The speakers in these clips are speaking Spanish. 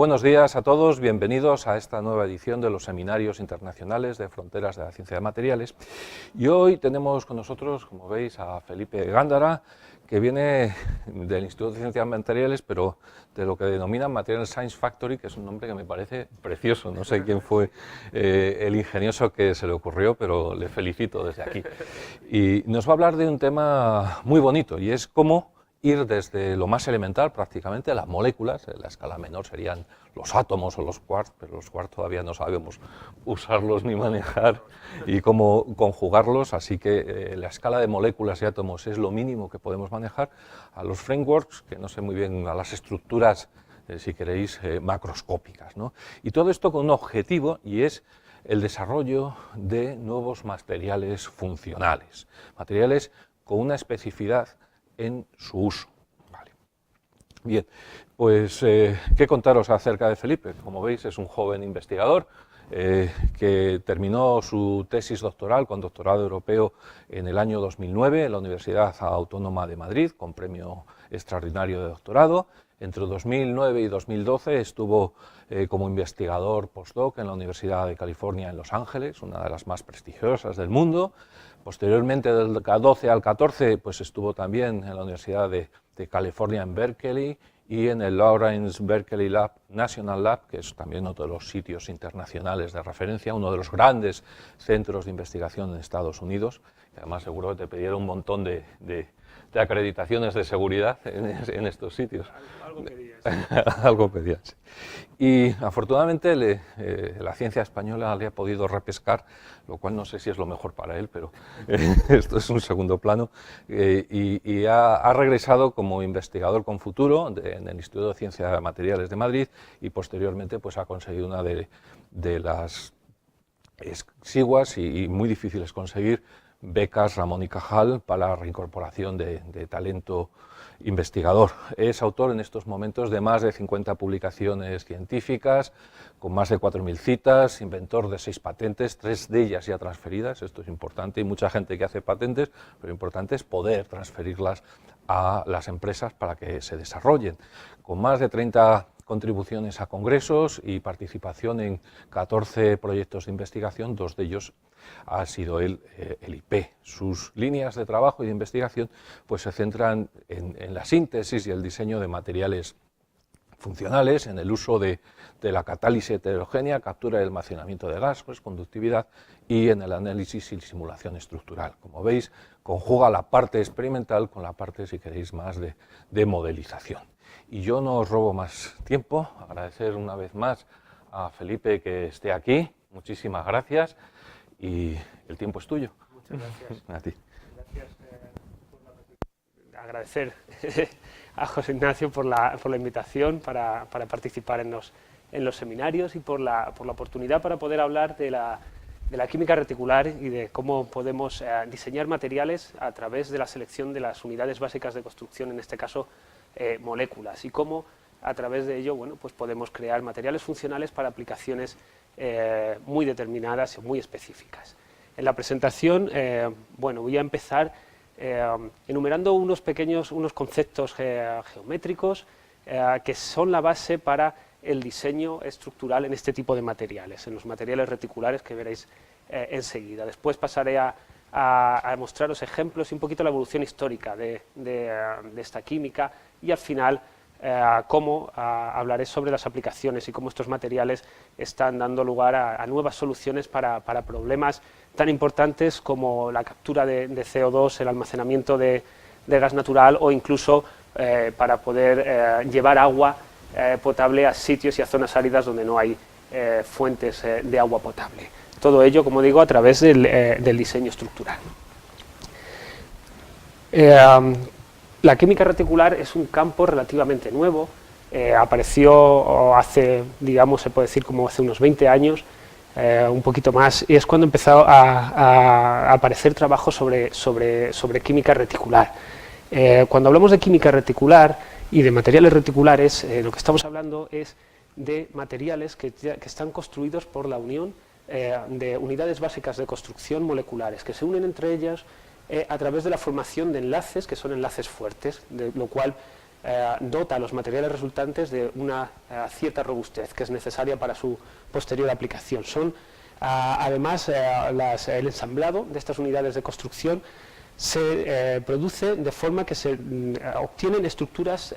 Buenos días a todos, bienvenidos a esta nueva edición de los Seminarios Internacionales de Fronteras de la Ciencia de Materiales. Y hoy tenemos con nosotros, como veis, a Felipe Gándara, que viene del Instituto de Ciencias Materiales, pero de lo que denominan Material Science Factory, que es un nombre que me parece precioso. No sé quién fue el ingenioso que se le ocurrió, pero le felicito desde aquí. Y nos va a hablar de un tema muy bonito, y es cómo ir desde lo más elemental, prácticamente, las moléculas. En la escala menor serían los átomos o los quarks, pero los quarks todavía no sabemos usarlos ni manejar y cómo conjugarlos, así que la escala de moléculas y átomos es lo mínimo que podemos manejar, a los frameworks, que no sé muy bien, a las estructuras, si queréis, macroscópicas, ¿no? Y todo esto con un objetivo, y es el desarrollo de nuevos materiales funcionales, materiales con una especificidad en su uso. Vale. Bien, pues qué contaros acerca de Felipe. Como veis, es un joven investigador que terminó su tesis doctoral con doctorado europeo en el año 2009 en la Universidad Autónoma de Madrid, con premio extraordinario de doctorado. Entre 2009 y 2012 estuvo como investigador postdoc en la Universidad de California en Los Ángeles, una de las más prestigiosas del mundo. Posteriormente, del 2012 al 2014, pues estuvo también en la Universidad de California en Berkeley y en el Lawrence Berkeley National Lab, que es también otro de los sitios internacionales de referencia, uno de los grandes centros de investigación en Estados Unidos, que además seguro que te pidieron un montón de acreditaciones de seguridad en estos sitios. Algo pedías. Algo pedías. Y afortunadamente la ciencia española le ha podido repescar, lo cual no sé si es lo mejor para él, pero esto es un segundo plano, y ha regresado como investigador con futuro en el Instituto de Ciencias de Materiales de Madrid, y posteriormente pues ha conseguido una de las exiguas y muy difíciles conseguir becas Ramón y Cajal para la reincorporación de talento investigador. Es autor en estos momentos de más de 50 publicaciones científicas, con más de 4.000 citas, inventor de 6 patentes, 3 de ellas ya transferidas. Esto es importante, hay mucha gente que hace patentes, pero lo importante es poder transferirlas a las empresas para que se desarrollen. Con más de 30 contribuciones a congresos y participación en 14 proyectos de investigación, 2 de ellos ha sido el IP. Sus líneas de trabajo y de investigación pues se centran en la síntesis y el diseño de materiales funcionales, en el uso de la catálisis heterogénea, captura y almacenamiento de gas, pues, conductividad, y en el análisis y simulación estructural. Como veis, conjuga la parte experimental con la parte, si queréis, más de modelización. Y yo no os robo más tiempo, agradecer una vez más a Felipe que esté aquí, muchísimas gracias, y el tiempo es tuyo. Muchas gracias. A ti. Gracias por agradecer a José Ignacio por la invitación para participar en los seminarios y por la oportunidad para poder hablar de la química reticular y de cómo podemos diseñar materiales a través de la selección de las unidades básicas de construcción, en este caso moléculas, y cómo a través de ello, bueno, pues podemos crear materiales funcionales para aplicaciones muy determinadas y muy específicas. En la presentación, bueno, voy a empezar enumerando unos conceptos geométricos que son la base para el diseño estructural en este tipo de materiales, en los materiales reticulares que veréis enseguida. Después pasaré a mostraros ejemplos y un poquito la evolución histórica de esta química, y al final cómo hablaré sobre las aplicaciones y cómo estos materiales están dando lugar a nuevas soluciones para problemas tan importantes como la captura de CO2, el almacenamiento de gas natural, o incluso para poder llevar agua potable a sitios y a zonas áridas donde no hay fuentes de agua potable. Todo ello, como digo, a través del diseño estructural. La química reticular es un campo relativamente nuevo, apareció hace, digamos, se puede decir como hace unos 20 años, un poquito más, y es cuando empezó a aparecer trabajo sobre química reticular. Cuando hablamos de química reticular y de materiales reticulares, lo que estamos hablando es de materiales que están construidos por la unión de unidades básicas de construcción moleculares, que se unen entre ellas a través de la formación de enlaces, que son enlaces fuertes, de lo cual dota a los materiales resultantes de una cierta robustez que es necesaria para su posterior aplicación. Además, el ensamblado de estas unidades de construcción se produce de forma que se obtienen estructuras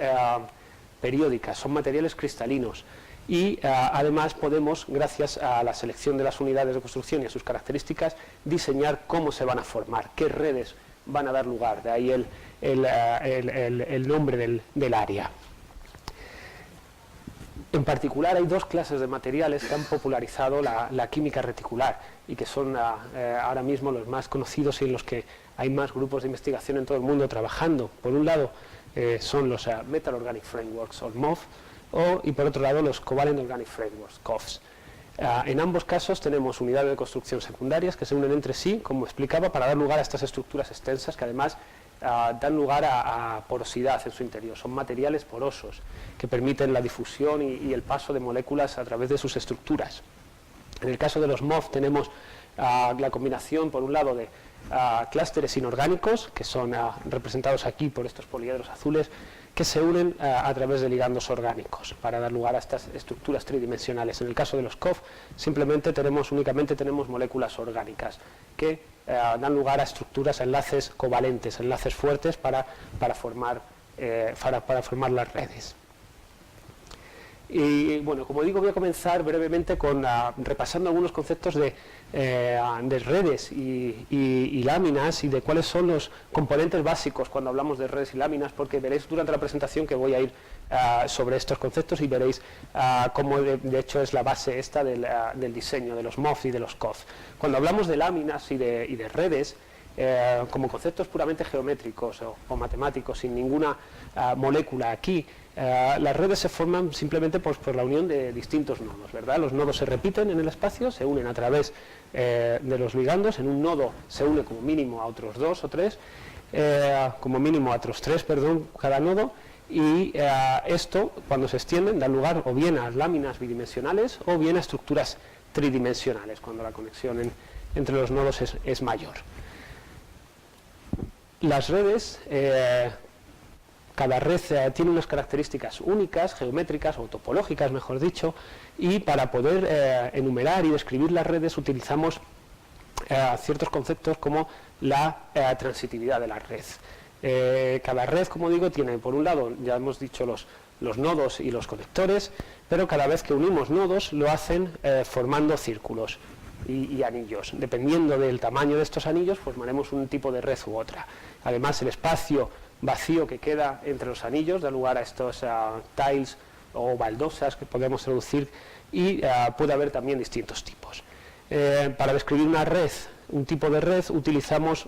periódicas, son materiales cristalinos y además podemos, gracias a la selección de las unidades de construcción y a sus características, diseñar cómo se van a formar, qué redes van a dar lugar, de ahí el nombre del área. En particular hay dos clases de materiales que han popularizado la química reticular y que son ahora mismo los más conocidos y en los que hay más grupos de investigación en todo el mundo trabajando. Por un lado son los Metal Organic Frameworks, o MOF, y por otro lado los Covalent Organic Frameworks, COFs. En ambos casos tenemos unidades de construcción secundarias que se unen entre sí, como explicaba, para dar lugar a estas estructuras extensas que además dan lugar a porosidad en su interior. Son materiales porosos que permiten la difusión y el paso de moléculas a través de sus estructuras. En el caso de los MOF tenemos la combinación, por un lado, de clústeres inorgánicos, que son representados aquí por estos poliedros azules, que se unen a través de ligandos orgánicos para dar lugar a estas estructuras tridimensionales. En el caso de los COF únicamente tenemos moléculas orgánicas que dan lugar a estructuras, enlaces covalentes, enlaces fuertes para formar las redes. Y bueno, como digo, voy a comenzar brevemente repasando algunos conceptos de redes y láminas y de cuáles son los componentes básicos cuando hablamos de redes y láminas, porque veréis durante la presentación que voy a ir sobre estos conceptos y veréis cómo de hecho es la base esta del diseño de los MOF y de los COF. Cuando hablamos de láminas y de redes, como conceptos puramente geométricos o matemáticos, sin ninguna molécula aquí, las redes se forman simplemente por la unión de distintos nodos, ¿verdad? Los nodos se repiten en el espacio, se unen a través de los ligandos. En un nodo se une como mínimo a otros dos o tres, como mínimo a otros tres, perdón, cada nodo, y esto, cuando se extienden, da lugar o bien a láminas bidimensionales o bien a estructuras tridimensionales, cuando la conexión entre los nodos es mayor. Las redes, cada red tiene unas características únicas, geométricas o topológicas, mejor dicho, y para poder enumerar y describir las redes utilizamos ciertos conceptos como la transitividad de la red. Cada red, como digo, tiene, por un lado, ya hemos dicho los nodos y los conectores, pero cada vez que unimos nodos lo hacen formando círculos y anillos. Dependiendo del tamaño de estos anillos, formaremos un tipo de red u otra. Además, el espacio vacío que queda entre los anillos da lugar a estos tiles o baldosas que podemos traducir, y puede haber también distintos tipos. Para describir una red, un tipo de red, utilizamos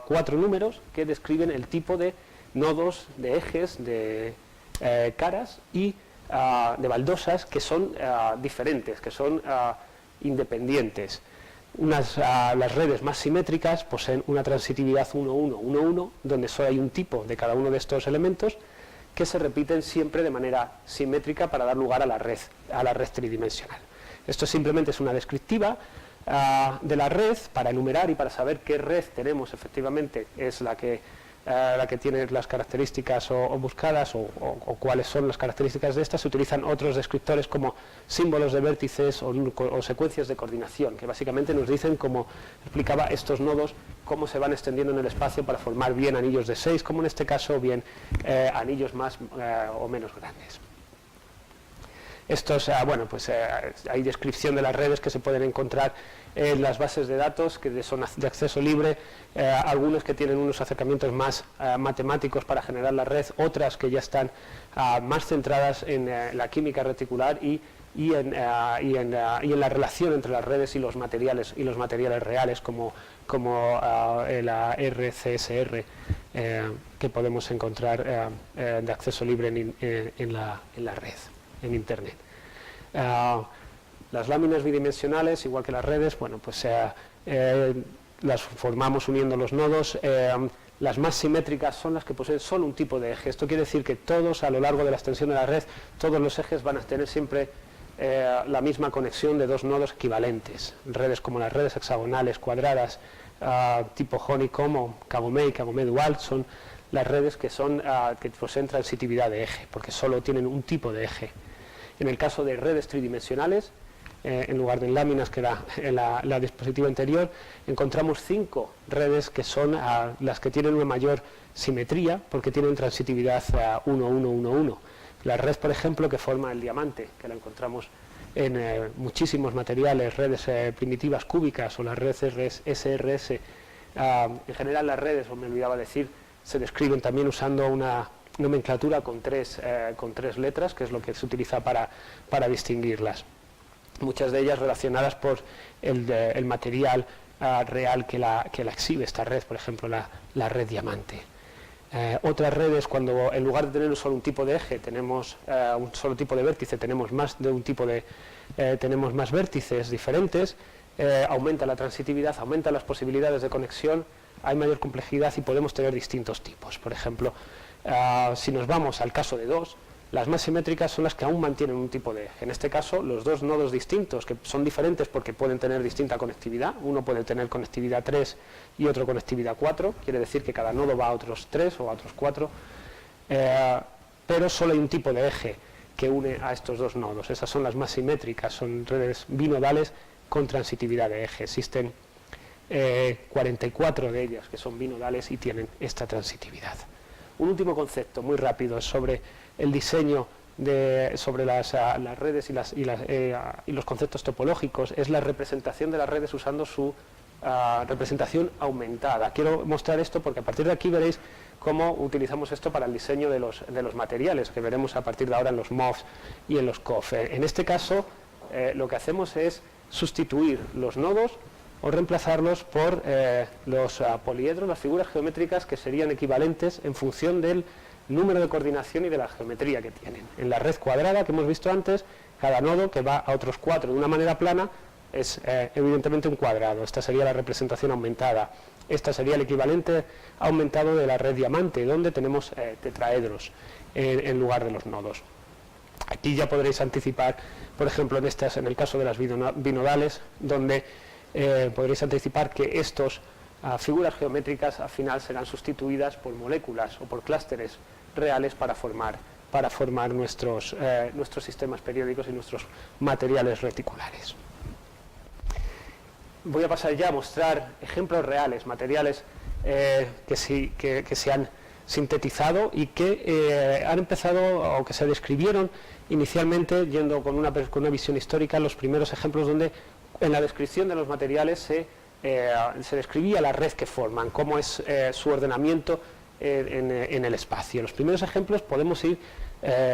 4 números que describen el tipo de nodos, de ejes, de caras y de baldosas que son diferentes, que son independientes. Las redes más simétricas poseen una transitividad 1-1-1-1, donde solo hay un tipo de cada uno de estos elementos que se repiten siempre de manera simétrica para dar lugar a la red tridimensional. Esto simplemente es una descriptiva de la red para enumerar y para saber qué red tenemos efectivamente es la que tiene las características o buscadas o cuáles son las características de estas. Se utilizan otros descriptores como símbolos de vértices o secuencias de coordinación, que básicamente nos dicen, como explicaba, estos nodos cómo se van extendiendo en el espacio para formar bien anillos de 6, como en este caso, o bien anillos más o menos grandes. Hay descripción de las redes que se pueden encontrar en las bases de datos que son de acceso libre, algunas que tienen unos acercamientos más matemáticos para generar la red, otras que ya están más centradas en la química reticular y en la relación entre las redes y los materiales reales, como la RCSR que podemos encontrar de acceso libre en la red, en Internet. Las láminas bidimensionales, igual que las redes, las formamos uniendo los nodos. Las más simétricas son las que poseen solo un tipo de eje. Esto quiere decir que todos, a lo largo de la extensión de la red, todos los ejes van a tener siempre la misma conexión de dos nodos equivalentes. Redes como las redes hexagonales, cuadradas, tipo honeycomb o Kagome y Kagome dual son las redes que poseen transitividad de eje, porque solo tienen un tipo de eje. En el caso de redes tridimensionales, en lugar de en láminas, que era la diapositiva anterior, encontramos 5 redes que son las que tienen una mayor simetría, porque tienen transitividad 1, 1, 1, 1. La red, por ejemplo, que forma el diamante, que la encontramos en muchísimos materiales, redes primitivas cúbicas o las redes SRS. En general las redes, o me olvidaba decir, se describen también usando una nomenclatura con tres letras, que es lo que se utiliza para distinguirlas. Muchas de ellas relacionadas por el material real que la exhibe esta red, por ejemplo la red diamante. Otras redes, cuando en lugar de tener solo un tipo de eje, tenemos un solo tipo de vértice, tenemos más de un tipo de tenemos más vértices diferentes, aumenta la transitividad, aumenta las posibilidades de conexión, hay mayor complejidad y podemos tener distintos tipos. Por ejemplo, si nos vamos al caso de 2, las más simétricas son las que aún mantienen un tipo de eje. En este caso, los dos nodos distintos, que son diferentes porque pueden tener distinta conectividad, uno puede tener conectividad 3 y otro conectividad 4, quiere decir que cada nodo va a otros 3 o a otros 4, pero solo hay un tipo de eje que une a estos dos nodos. Esas son las más simétricas, son redes binodales con transitividad de eje. Existen 44 de ellas que son binodales y tienen esta transitividad. Un último concepto muy rápido sobre el diseño sobre las redes y los conceptos topológicos es la representación de las redes usando su representación aumentada. Quiero mostrar esto porque a partir de aquí veréis cómo utilizamos esto para el diseño de los materiales, que veremos a partir de ahora en los MOFs y en los COF. En este caso, lo que hacemos es sustituir los nodos o reemplazarlos por los poliedros, las figuras geométricas que serían equivalentes en función del número de coordinación y de la geometría que tienen. En la red cuadrada que hemos visto antes, cada nodo que va a otros 4 de una manera plana es evidentemente un cuadrado. Esta sería la representación aumentada. Esta sería el equivalente aumentado de la red diamante, donde tenemos tetraedros en lugar de los nodos. Aquí ya podréis anticipar, por ejemplo, en el caso de las binodales, donde podréis anticipar que estas figuras geométricas al final serán sustituidas por moléculas o por clústeres reales para formar nuestros sistemas periódicos y nuestros materiales reticulares. Voy a pasar ya a mostrar ejemplos reales, materiales que se han sintetizado y que han empezado o que se describieron inicialmente yendo con una visión histórica, los primeros ejemplos donde en la descripción de los materiales se describía la red que forman, cómo es su ordenamiento en el espacio. Los primeros ejemplos podemos ir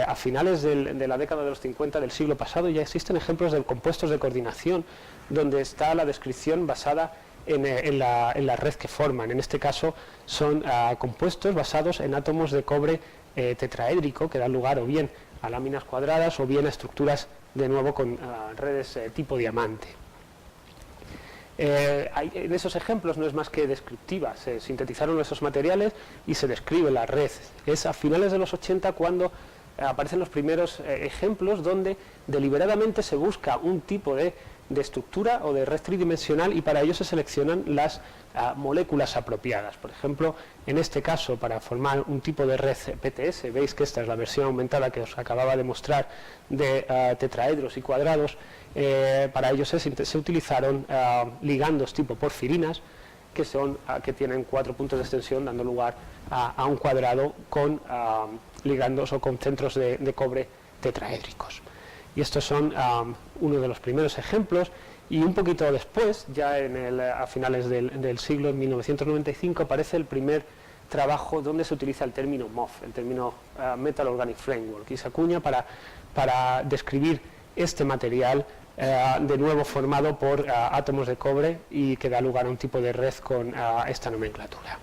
a finales de la década de los 50 del siglo pasado, ya existen ejemplos de compuestos de coordinación donde está la descripción basada en la red que forman. En este caso son compuestos basados en átomos de cobre tetraédrico que dan lugar o bien a láminas cuadradas o bien a estructuras de nuevo con redes tipo diamante. En esos ejemplos no es más que descriptiva, se sintetizaron esos materiales y se describe la red. Es a finales de los 80 cuando aparecen los primeros ejemplos donde deliberadamente se busca un tipo de estructura o de red tridimensional y para ello se seleccionan las moléculas apropiadas. Por ejemplo, en este caso, para formar un tipo de red PTS, veis que esta es la versión aumentada que os acababa de mostrar de tetraedros y cuadrados. Para ello se utilizaron ligandos tipo porfirinas que tienen 4 puntos de extensión dando lugar a un cuadrado con ligandos o con centros de cobre tetraédricos. Y estos son uno de los primeros ejemplos y un poquito después, ya a finales del siglo, en 1995, aparece el primer trabajo donde se utiliza el término MOF, el término Metal Organic Framework, y se acuña para describir este material de nuevo formado por átomos de cobre y que da lugar a un tipo de red con esta nomenclatura.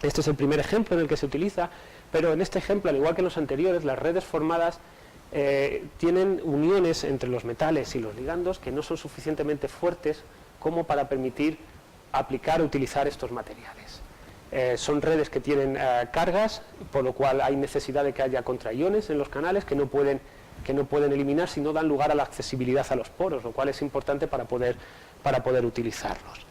Este es el primer ejemplo en el que se utiliza, pero en este ejemplo, al igual que en los anteriores, las redes formadas tienen uniones entre los metales y los ligandos que no son suficientemente fuertes como para permitir aplicar o utilizar estos materiales. Son redes que tienen cargas, por lo cual hay necesidad de que haya contraiones en los canales que no pueden eliminar si no dan lugar a la accesibilidad a los poros, lo cual es importante para poder utilizarlos.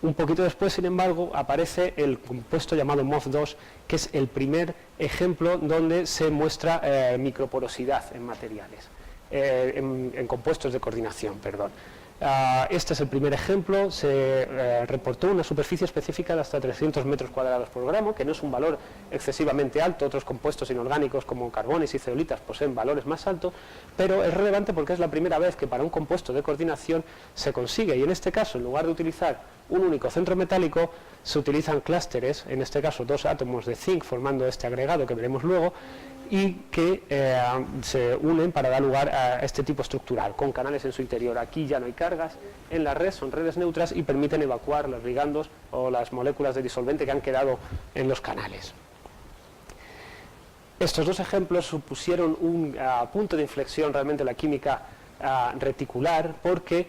Un poquito después, sin embargo, aparece el compuesto llamado MOF2, que es el primer ejemplo donde se muestra microporosidad en materiales, en compuestos de coordinación, perdón. Este es el primer ejemplo. Se reportó una superficie específica de hasta 300 metros cuadrados por gramo, que no es un valor excesivamente alto. Otros compuestos inorgánicos como carbones y zeolitas poseen valores más altos, pero es relevante porque es la primera vez que para un compuesto de coordinación se consigue, y en este caso, en lugar de utilizar un único centro metálico, se utilizan clústeres, en este caso 2 átomos de zinc formando este agregado que veremos luego, y que se unen para dar lugar a este tipo estructural, con canales en su interior. Aquí ya no hay cargas en la red, son redes neutras y permiten evacuar los ligandos o las moléculas de disolvente que han quedado en los canales. Estos dos ejemplos supusieron un punto de inflexión realmente en la química reticular, porque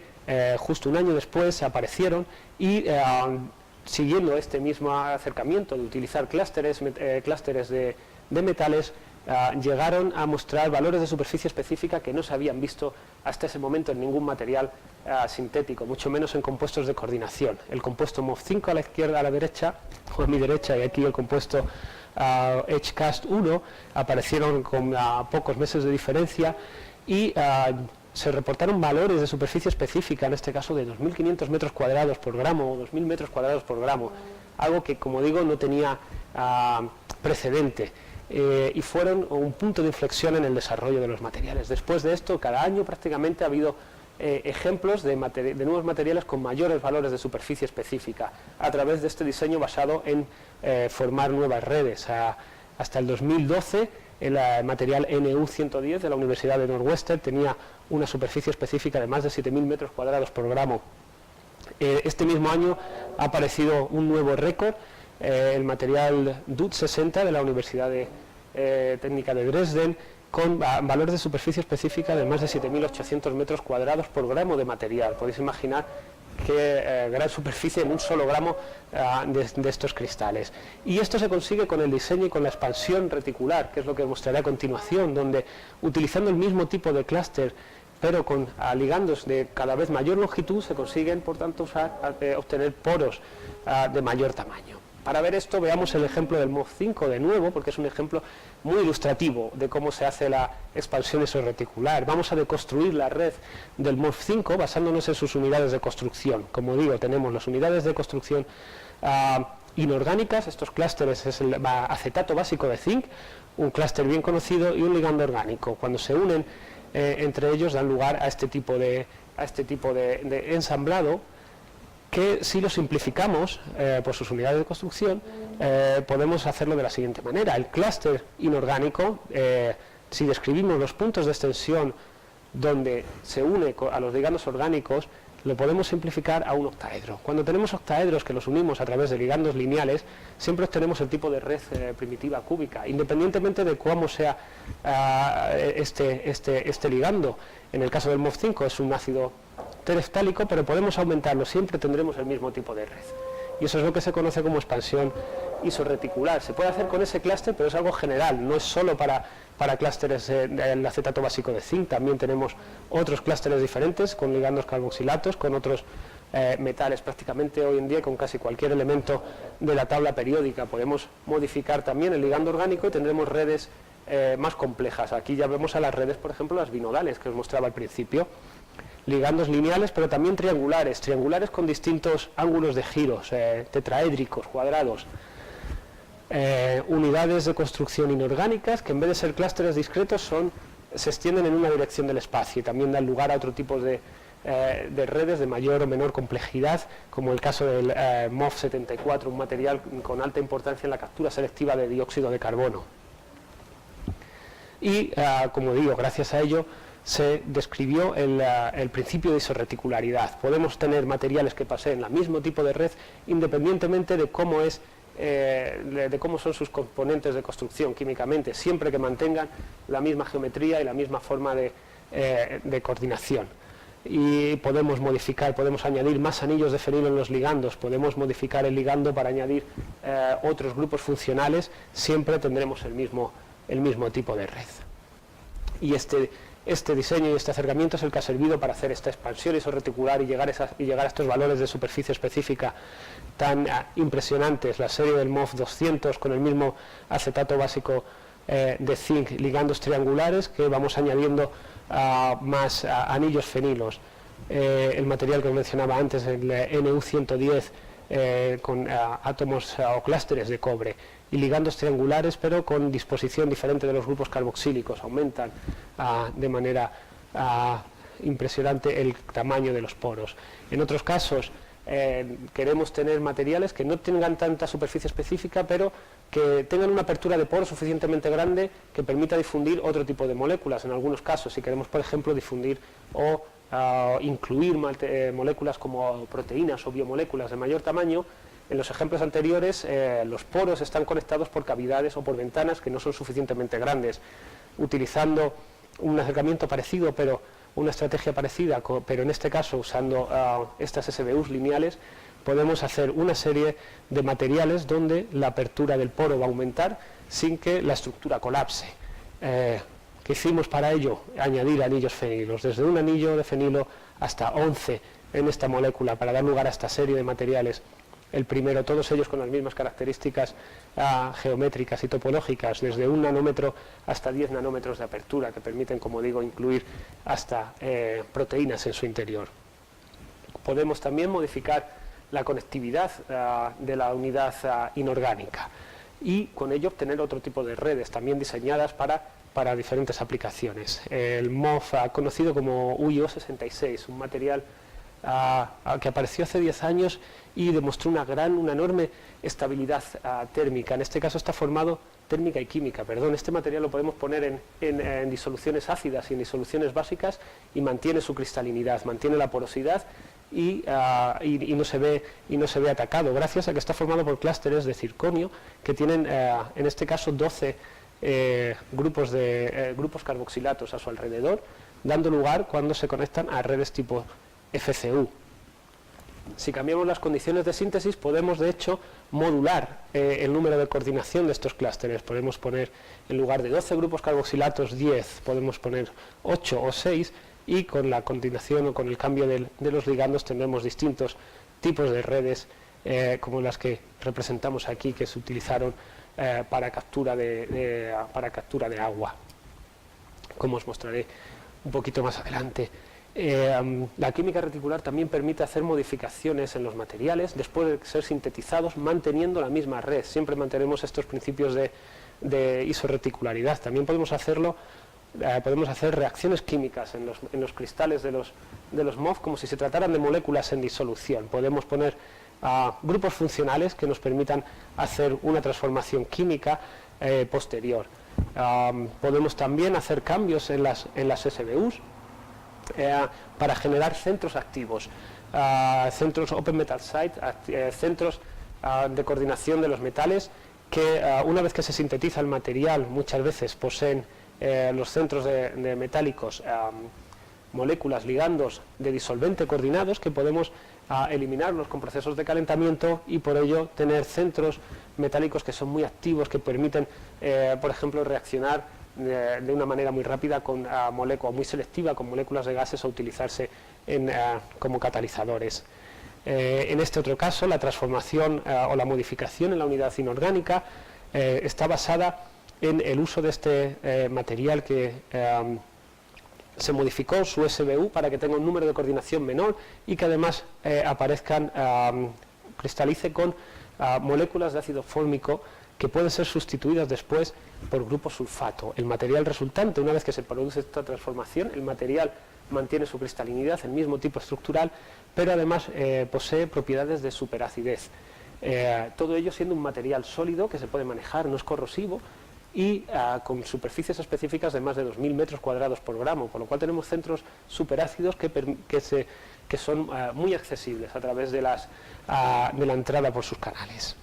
justo un año después aparecieron y siguiendo este mismo acercamiento de utilizar clústeres de metales, llegaron a mostrar valores de superficie específica que no se habían visto hasta ese momento en ningún material sintético, mucho menos en compuestos de coordinación. El compuesto MOF5 a la izquierda, a la derecha, o a mi derecha, y aquí el compuesto HCAST1, aparecieron con pocos meses de diferencia, y se reportaron valores de superficie específica, en este caso de 2.500 metros cuadrados por gramo o 2.000 metros cuadrados por gramo, algo que, como digo, no tenía precedente. Y fueron un punto de inflexión en el desarrollo de los materiales. Después de esto, cada año prácticamente ha habido ejemplos de nuevos materiales con mayores valores de superficie específica a través de este diseño basado en formar nuevas redes. Hasta el 2012, el material NU110 de la Universidad de Northwestern tenía una superficie específica de más de 7.000 metros cuadrados por gramo. Este mismo año ha aparecido un nuevo récord, el material DUT60 de la Universidad Técnica de Dresden, con valores de superficie específica de más de 7.800 metros cuadrados por gramo de material. Podéis imaginar qué gran superficie en un solo gramo de estos cristales. Y esto se consigue con el diseño y con la expansión reticular, que es lo que mostraré a continuación, donde utilizando el mismo tipo de clúster, pero con ligandos de cada vez mayor longitud, se consiguen, por tanto, obtener poros de mayor tamaño. Para ver esto, veamos el ejemplo del MOF5 de nuevo, porque es un ejemplo muy ilustrativo de cómo se hace la expansión isorreticular. Vamos a deconstruir la red del MOF5 basándonos en sus unidades de construcción. Como digo, tenemos las unidades de construcción inorgánicas. Estos clústeres es el acetato básico de zinc, un clúster bien conocido, y un ligando orgánico. Cuando se unen entre ellos dan lugar a este tipo de ensamblado, que si lo simplificamos por sus unidades de construcción, podemos hacerlo de la siguiente manera. El clúster inorgánico, si describimos los puntos de extensión donde se une a los ligandos orgánicos, lo podemos simplificar a un octaedro. Cuando tenemos octaedros que los unimos a través de ligandos lineales, siempre obtenemos el tipo de red primitiva cúbica, independientemente de cómo sea este ligando. En el caso del MOF5 es un ácido tereftálico, pero podemos aumentarlo, siempre tendremos el mismo tipo de red. Y eso es lo que se conoce como expansión isorreticular. Se puede hacer con ese clúster, pero es algo general, no es solo para clústeres del acetato básico de zinc. También tenemos otros clústeres diferentes con ligandos carboxilatos, con otros metales. Prácticamente hoy en día, con casi cualquier elemento de la tabla periódica, podemos modificar también el ligando orgánico y tendremos redes más complejas. Aquí ya vemos a las redes, por ejemplo, las binodales que os mostraba al principio. Ligandos lineales, pero también triangulares con distintos ángulos de giros, tetraédricos, cuadrados. Unidades de construcción inorgánicas que en vez de ser clústeres discretos se extienden en una dirección del espacio y también dan lugar a otro tipo de redes de mayor o menor complejidad, como el caso del MOF74, un material con alta importancia en la captura selectiva de dióxido de carbono. Y, como digo, gracias a ello se describió el principio de isorreticularidad. Podemos tener materiales que paseen el mismo tipo de red independientemente de cómo son sus componentes de construcción químicamente, siempre que mantengan la misma geometría y la misma forma de coordinación. Y podemos añadir más anillos de fenilo en los ligandos, podemos modificar el ligando para añadir otros grupos funcionales, siempre tendremos el mismo tipo de red. Y este este diseño y este acercamiento es el que ha servido para hacer esta expansión isorreticular y llegar a estos valores de superficie específica tan impresionantes. La serie del MOF 200 con el mismo acetato básico de zinc, ligandos triangulares que vamos añadiendo más anillos fenilos. El material que mencionaba antes, el NU110, con átomos o clústeres de cobre y ligandos triangulares, pero con disposición diferente de los grupos carboxílicos. Aumentan de manera impresionante el tamaño de los poros. En otros casos queremos tener materiales que no tengan tanta superficie específica, pero que tengan una apertura de poro suficientemente grande que permita difundir otro tipo de moléculas. En algunos casos, si queremos, por ejemplo, difundir o incluir moléculas como proteínas o biomoléculas de mayor tamaño, en los ejemplos anteriores los poros están conectados por cavidades o por ventanas que no son suficientemente grandes. Utilizando un acercamiento parecido, pero una estrategia parecida, pero en este caso usando estas SBUs lineales, podemos hacer una serie de materiales donde la apertura del poro va a aumentar sin que la estructura colapse. ¿Qué hicimos para ello? Añadir anillos fenilos, desde un anillo de fenilo hasta 11 en esta molécula, para dar lugar a esta serie de materiales. El primero, todos ellos con las mismas características geométricas y topológicas, desde 1 nanómetro hasta 10 nanómetros de apertura, que permiten, como digo, incluir hasta proteínas en su interior. Podemos también modificar la conectividad de la unidad inorgánica y con ello obtener otro tipo de redes, también diseñadas para diferentes aplicaciones. El MOF, conocido como UIO66, un material que apareció hace 10 años y demostró una enorme estabilidad térmica. En este caso está formado, térmica y química, perdón. Este material lo podemos poner en disoluciones ácidas y en disoluciones básicas y mantiene su cristalinidad, mantiene la porosidad y no se ve atacado, gracias a que está formado por clústeres de circonio que tienen, en este caso, 12 grupos carboxilatos a su alrededor, dando lugar, cuando se conectan, a redes tipo FCU. Si cambiamos las condiciones de síntesis, podemos de hecho modular el número de coordinación de estos clústeres. Podemos poner, en lugar de 12 grupos carboxilatos, 10, podemos poner 8 o 6, y con la coordinación o con el cambio de los ligandos tendremos distintos tipos de redes, como las que representamos aquí, que se utilizaron para captura de agua, como os mostraré un poquito más adelante. La química reticular también permite hacer modificaciones en los materiales después de ser sintetizados, manteniendo la misma red. Siempre mantenemos estos principios de isorreticularidad. También podemos hacerlo, podemos hacer reacciones químicas en los cristales de los MOF, como si se trataran de moléculas en disolución. Podemos poner grupos funcionales que nos permitan hacer una transformación química posterior. Podemos también hacer cambios en las SBUs para generar centros activos, centros Open Metal Site, centros de coordinación de los metales que, una vez que se sintetiza el material, muchas veces poseen los centros de metálicos moléculas, ligandos de disolvente coordinados, que podemos eliminarlos con procesos de calentamiento y por ello tener centros metálicos que son muy activos, que permiten, por ejemplo, reaccionar de una manera muy rápida con moléculas, muy selectiva, con moléculas de gases, a utilizarse como catalizadores. En este otro caso, la transformación o la modificación en la unidad inorgánica está basada en el uso de este material que se modificó su SBU para que tenga un número de coordinación menor y que además cristalice con moléculas de ácido fórmico que pueden ser sustituidas después por grupo sulfato. El material resultante, una vez que se produce esta transformación, el material mantiene su cristalinidad, el mismo tipo estructural, pero además posee propiedades de superacidez. Todo ello siendo un material sólido que se puede manejar, no es corrosivo, y con superficies específicas de más de 2.000 metros cuadrados por gramo, por lo cual tenemos centros superácidos que son muy accesibles a través de la entrada por sus canales.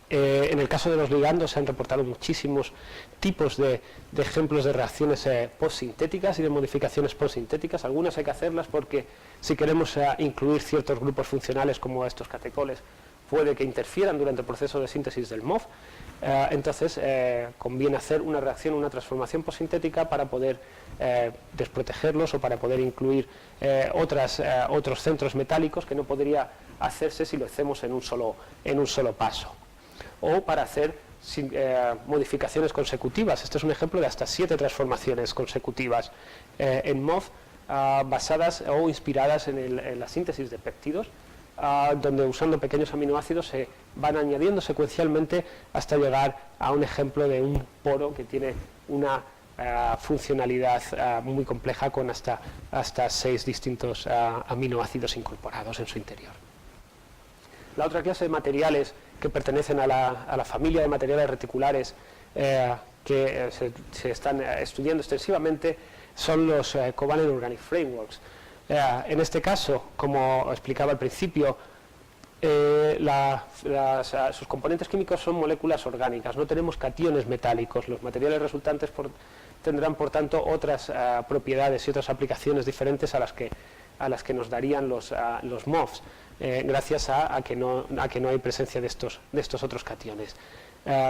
En el caso de los ligandos se han reportado muchísimos tipos de ejemplos de reacciones postsintéticas y de modificaciones postsintéticas. Algunas hay que hacerlas porque si queremos incluir ciertos grupos funcionales como estos catecoles, puede que interfieran durante el proceso de síntesis del MOF. entonces conviene hacer una reacción, una transformación postsintética para poder desprotegerlos o para poder incluir otros centros metálicos que no podría hacerse si lo hacemos en un solo paso, o para hacer modificaciones consecutivas. Este es un ejemplo de hasta 7 transformaciones consecutivas en MOF basadas o inspiradas en la síntesis de péptidos, donde usando pequeños aminoácidos se van añadiendo secuencialmente hasta llegar a un ejemplo de un poro que tiene una funcionalidad muy compleja con hasta 6 distintos aminoácidos incorporados en su interior. La otra clase de materiales que pertenecen a la familia de materiales reticulares que se están estudiando extensivamente son los Covalent Organic Frameworks. En este caso, como explicaba al principio, sus componentes químicos son moléculas orgánicas, no tenemos cationes metálicos. Los materiales resultantes tendrán, por tanto, otras propiedades y otras aplicaciones diferentes a las que nos darían los MOFs, gracias a que no hay presencia de estos otros cationes.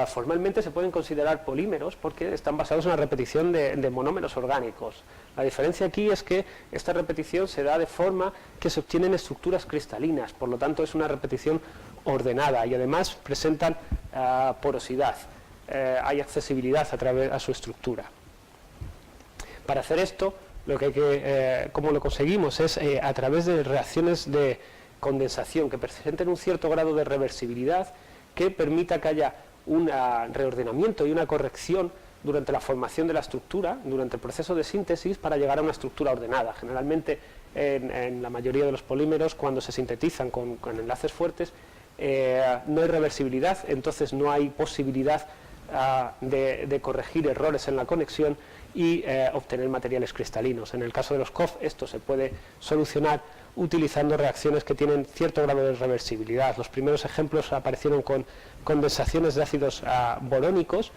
Formalmente se pueden considerar polímeros porque están basados en la repetición de monómeros orgánicos. La diferencia aquí es que esta repetición se da de forma que se obtienen estructuras cristalinas, por lo tanto es una repetición ordenada y además presentan porosidad, hay accesibilidad a su estructura. Para hacer esto, ¿cómo lo conseguimos? Es a través de reacciones de condensación que presenten un cierto grado de reversibilidad que permita que haya un reordenamiento y una corrección durante la formación de la estructura, durante el proceso de síntesis, para llegar a una estructura ordenada. Generalmente, en la mayoría de los polímeros, cuando se sintetizan con enlaces fuertes, no hay reversibilidad, entonces no hay posibilidad de corregir errores en la conexión y obtener materiales cristalinos. En el caso de los COF, esto se puede solucionar utilizando reacciones que tienen cierto grado de reversibilidad. Los primeros ejemplos aparecieron con condensaciones de ácidos borónicos.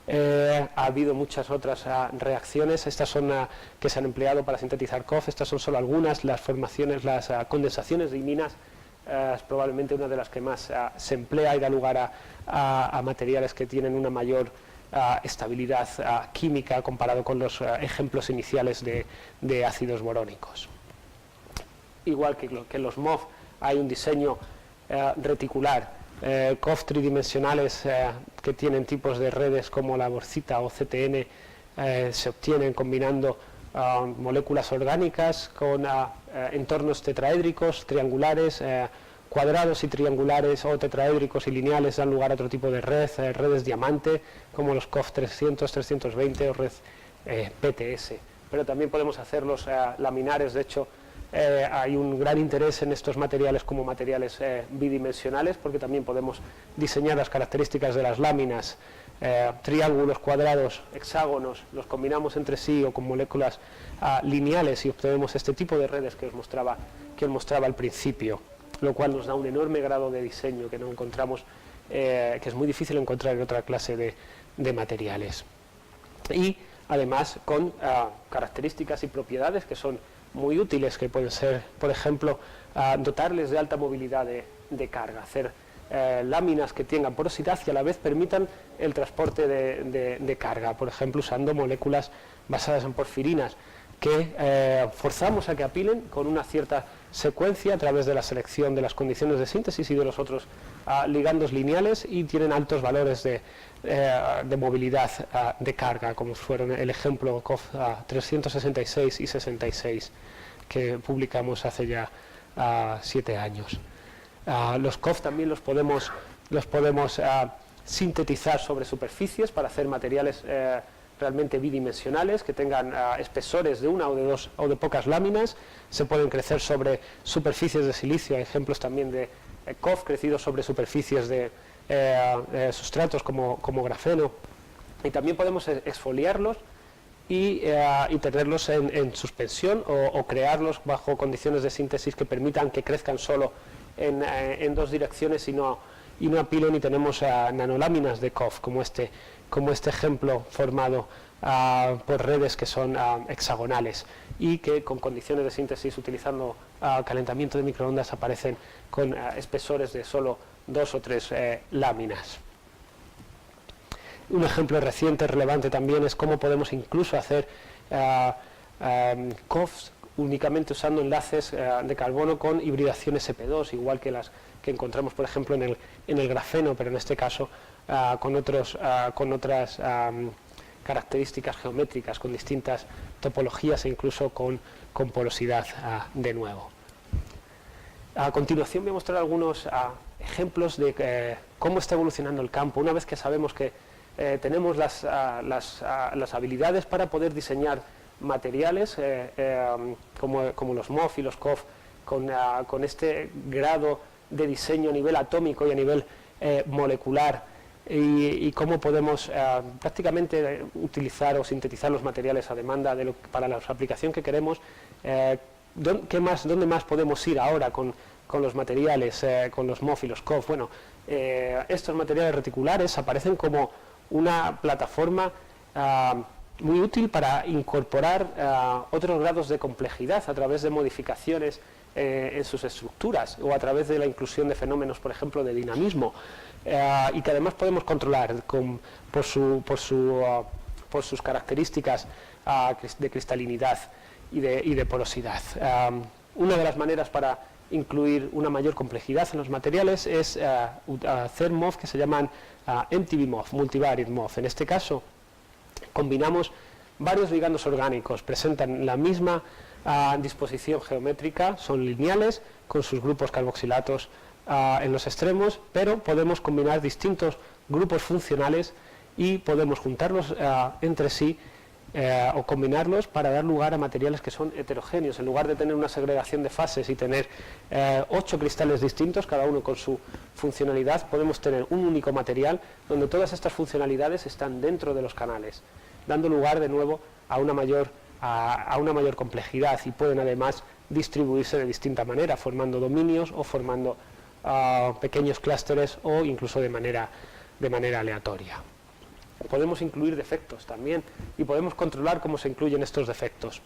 Ha habido muchas otras reacciones, estas son que se han empleado para sintetizar COF, estas son solo algunas. Las condensaciones de iminas es probablemente una de las que más se emplea y da lugar a materiales que tienen una mayor estabilidad química comparado con los ejemplos iniciales de ácidos borónicos. Igual que los MOF, hay un diseño reticular, COF tridimensionales que tienen tipos de redes como la borcita o CTN, se obtienen combinando moléculas orgánicas con entornos tetraédricos, triangulares, cuadrados y triangulares o tetraédricos y lineales dan lugar a otro tipo de redes diamante como los COF 300, 320 o red PTS. Pero también podemos hacerlos laminares. De hecho, hay un gran interés en estos materiales como materiales bidimensionales, porque también podemos diseñar las características de las láminas, triángulos, cuadrados, hexágonos, los combinamos entre sí o con moléculas lineales y obtenemos este tipo de redes que os mostraba al principio, lo cual nos da un enorme grado de diseño que no encontramos, que es muy difícil encontrar en otra clase de materiales. Y además con características y propiedades que son muy útiles, que pueden ser, por ejemplo, dotarles de alta movilidad de carga, hacer láminas que tengan porosidad y a la vez permitan el transporte de carga, por ejemplo, usando moléculas basadas en porfirinas que forzamos a que apilen con una cierta secuencia a través de la selección de las condiciones de síntesis y de los otros ligandos lineales, y tienen altos valores de movilidad de carga, como fueron el ejemplo COF 366 y 66 que publicamos hace ya 7 años. Los COF también los podemos sintetizar sobre superficies para hacer materiales realmente bidimensionales que tengan espesores de una o de dos o de pocas láminas. Se pueden crecer sobre superficies de silicio. Hay ejemplos también de COF crecidos sobre superficies de sustratos como grafeno, y también podemos exfoliarlos y tenerlos en suspensión o crearlos bajo condiciones de síntesis que permitan que crezcan solo en dos direcciones y no apilen, y tenemos nanoláminas de COF como este ejemplo formado por redes que son hexagonales y que con condiciones de síntesis utilizando calentamiento de microondas aparecen con espesores de solo 2 o 3 láminas. Un ejemplo reciente, relevante también, es cómo podemos incluso hacer COFs únicamente usando enlaces de carbono con hibridación sp2, igual que las que encontramos, por ejemplo, en el grafeno, pero en este caso con otras características geométricas, con distintas topologías e incluso con porosidad de nuevo. A continuación voy a mostrar algunos ejemplos de cómo está evolucionando el campo. Una vez que sabemos que tenemos las habilidades para poder diseñar materiales como los MOF y los COF con este grado de diseño a nivel atómico y a nivel molecular, y cómo podemos prácticamente utilizar o sintetizar los materiales a demanda para la aplicación que queremos. ¿Dónde más podemos ir ahora con los materiales, con los MOF y los COF? Bueno, estos materiales reticulares aparecen como una plataforma muy útil para incorporar otros grados de complejidad a través de modificaciones en sus estructuras, o a través de la inclusión de fenómenos, por ejemplo, de dinamismo, y que además podemos controlar por sus características de cristalinidad y de porosidad. Una de las maneras para incluir una mayor complejidad en los materiales es hacer MOF que se llaman MTV MOF, Multivariate MOF. En este caso combinamos varios ligandos orgánicos, presentan la misma disposición geométrica, son lineales con sus grupos carboxilatos en los extremos, pero podemos combinar distintos grupos funcionales y podemos juntarlos entre sí o combinarlos para dar lugar a materiales que son heterogéneos. En lugar de tener una segregación de fases y tener 8 cristales distintos, cada uno con su funcionalidad, podemos tener un único material donde todas estas funcionalidades están dentro de los canales, dando lugar de nuevo a una mayor complejidad, y pueden además distribuirse de distinta manera, formando dominios o formando pequeños clústeres, o incluso de manera aleatoria. Podemos incluir defectos también, y podemos controlar cómo se incluyen estos defectos.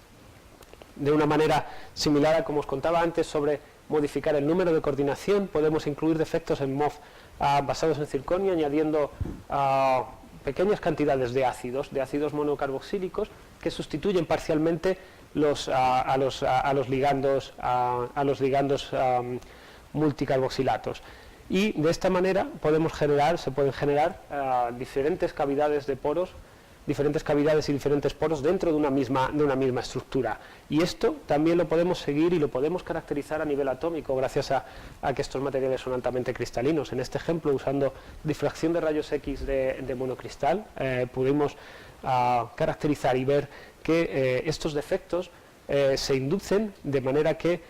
De una manera similar a como os contaba antes sobre modificar el número de coordinación, podemos incluir defectos en MOF basados en circonio, añadiendo pequeñas cantidades de ácidos monocarboxílicos que sustituyen parcialmente a los ligandos multicarboxilatos. Y de esta manera se pueden generar diferentes cavidades de poros, diferentes cavidades y diferentes poros dentro de una misma estructura. Y esto también lo podemos seguir y lo podemos caracterizar a nivel atómico gracias a que estos materiales son altamente cristalinos. En este ejemplo, usando difracción de rayos X de monocristal, pudimos caracterizar y ver que estos defectos se inducen de manera que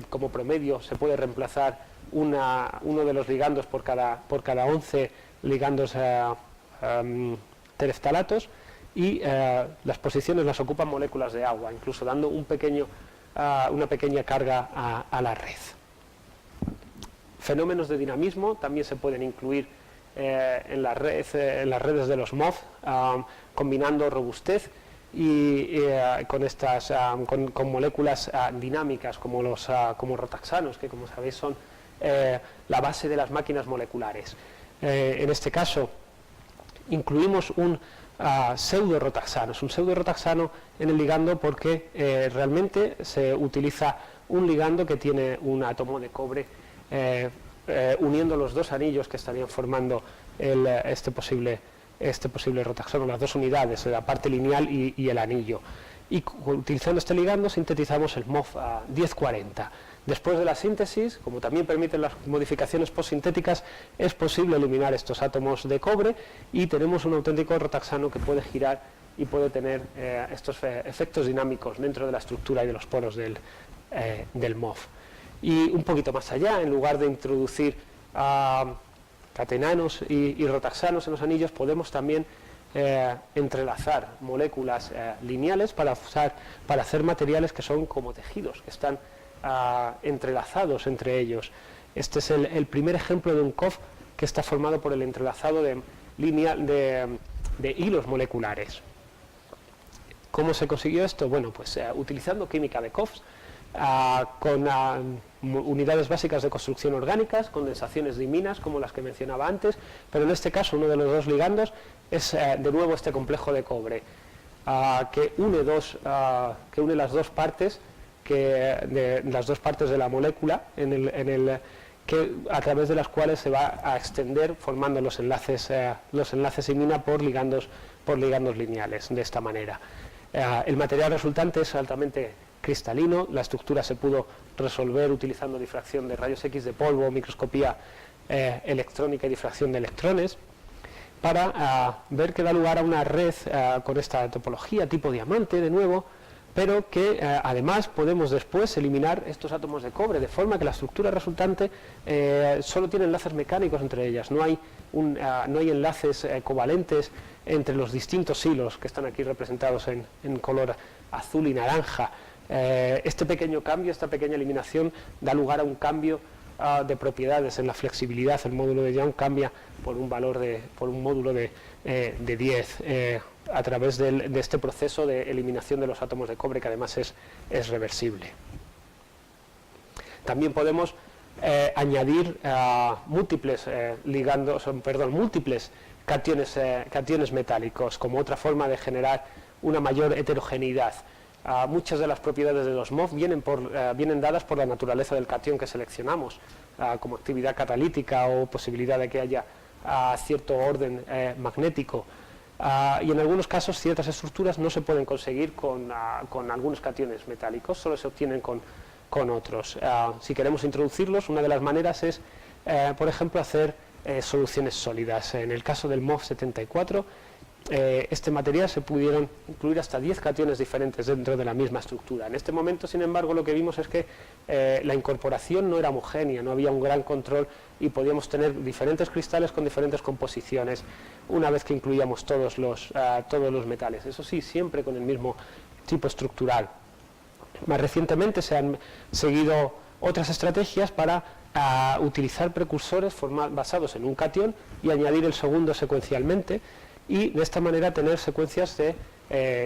como promedio se puede reemplazar uno de los ligandos por cada 11 ligandos tereftalatos, y las posiciones las ocupan moléculas de agua, incluso dando una pequeña carga a la red. Fenómenos de dinamismo también se pueden incluir en las redes de los MOF, combinando robustez con moléculas dinámicas como rotaxanos, que como sabéis son la base de las máquinas moleculares. En este caso incluimos un pseudo-rotaxano. Es un pseudo-rotaxano en el ligando porque realmente se utiliza un ligando que tiene un átomo de cobre uniendo los dos anillos que estarían formando este posible rotaxano, las dos unidades, la parte lineal y el anillo. Y utilizando este ligando sintetizamos el MOF 1040. Después de la síntesis, como también permiten las modificaciones postsintéticas, es posible eliminar estos átomos de cobre y tenemos un auténtico rotaxano que puede girar y puede tener estos efectos dinámicos dentro de la estructura y de los poros del MOF. Y un poquito más allá, en lugar de introducir catenanos y rotaxanos en los anillos, podemos también entrelazar moléculas lineales para hacer materiales que son como tejidos, que están entrelazados entre ellos. Este es el primer ejemplo de un COF que está formado por el entrelazado de hilos moleculares. ¿Cómo se consiguió esto? Bueno, pues utilizando química de COFs, con unidades básicas de construcción orgánicas, condensaciones diiminas como las que mencionaba antes, pero en este caso uno de los dos ligandos es de nuevo este complejo de cobre, que une las dos partes de la molécula a través de las cuales se va a extender formando los enlaces imina por ligandos lineales de esta manera. El material resultante es altamente cristalino, la estructura se pudo resolver utilizando difracción de rayos X de polvo, microscopía electrónica y difracción de electrones, para ver que da lugar a una red con esta topología tipo diamante de nuevo, pero que además podemos después eliminar estos átomos de cobre, de forma que la estructura resultante solo tiene enlaces mecánicos entre ellas, no hay enlaces covalentes entre los distintos hilos que están aquí representados en color azul y naranja. Este pequeño cambio, esta pequeña eliminación da lugar a un cambio de propiedades en la flexibilidad. El módulo de Young cambia por un módulo de 10 a través de este proceso de eliminación de los átomos de cobre, que además es reversible. También podemos añadir múltiples cationes metálicos como otra forma de generar una mayor heterogeneidad. Muchas de las propiedades de los MOF vienen dadas por la naturaleza del catión que seleccionamos, como actividad catalítica o posibilidad de que haya cierto orden magnético. Y en algunos casos ciertas estructuras no se pueden conseguir con algunos cationes metálicos, solo se obtienen con otros. Si queremos introducirlos, una de las maneras es, por ejemplo, hacer soluciones sólidas. En el caso del MOF 74, este material se pudieron incluir hasta 10 cationes diferentes dentro de la misma estructura. En este momento, sin embargo, lo que vimos es que la incorporación no era homogénea, no había un gran control y podíamos tener diferentes cristales con diferentes composiciones una vez que incluíamos todos los metales. Eso sí, siempre con el mismo tipo estructural. Más recientemente se han seguido otras estrategias para utilizar precursores basados en un catión y añadir el segundo secuencialmente, y de esta manera tener secuencias de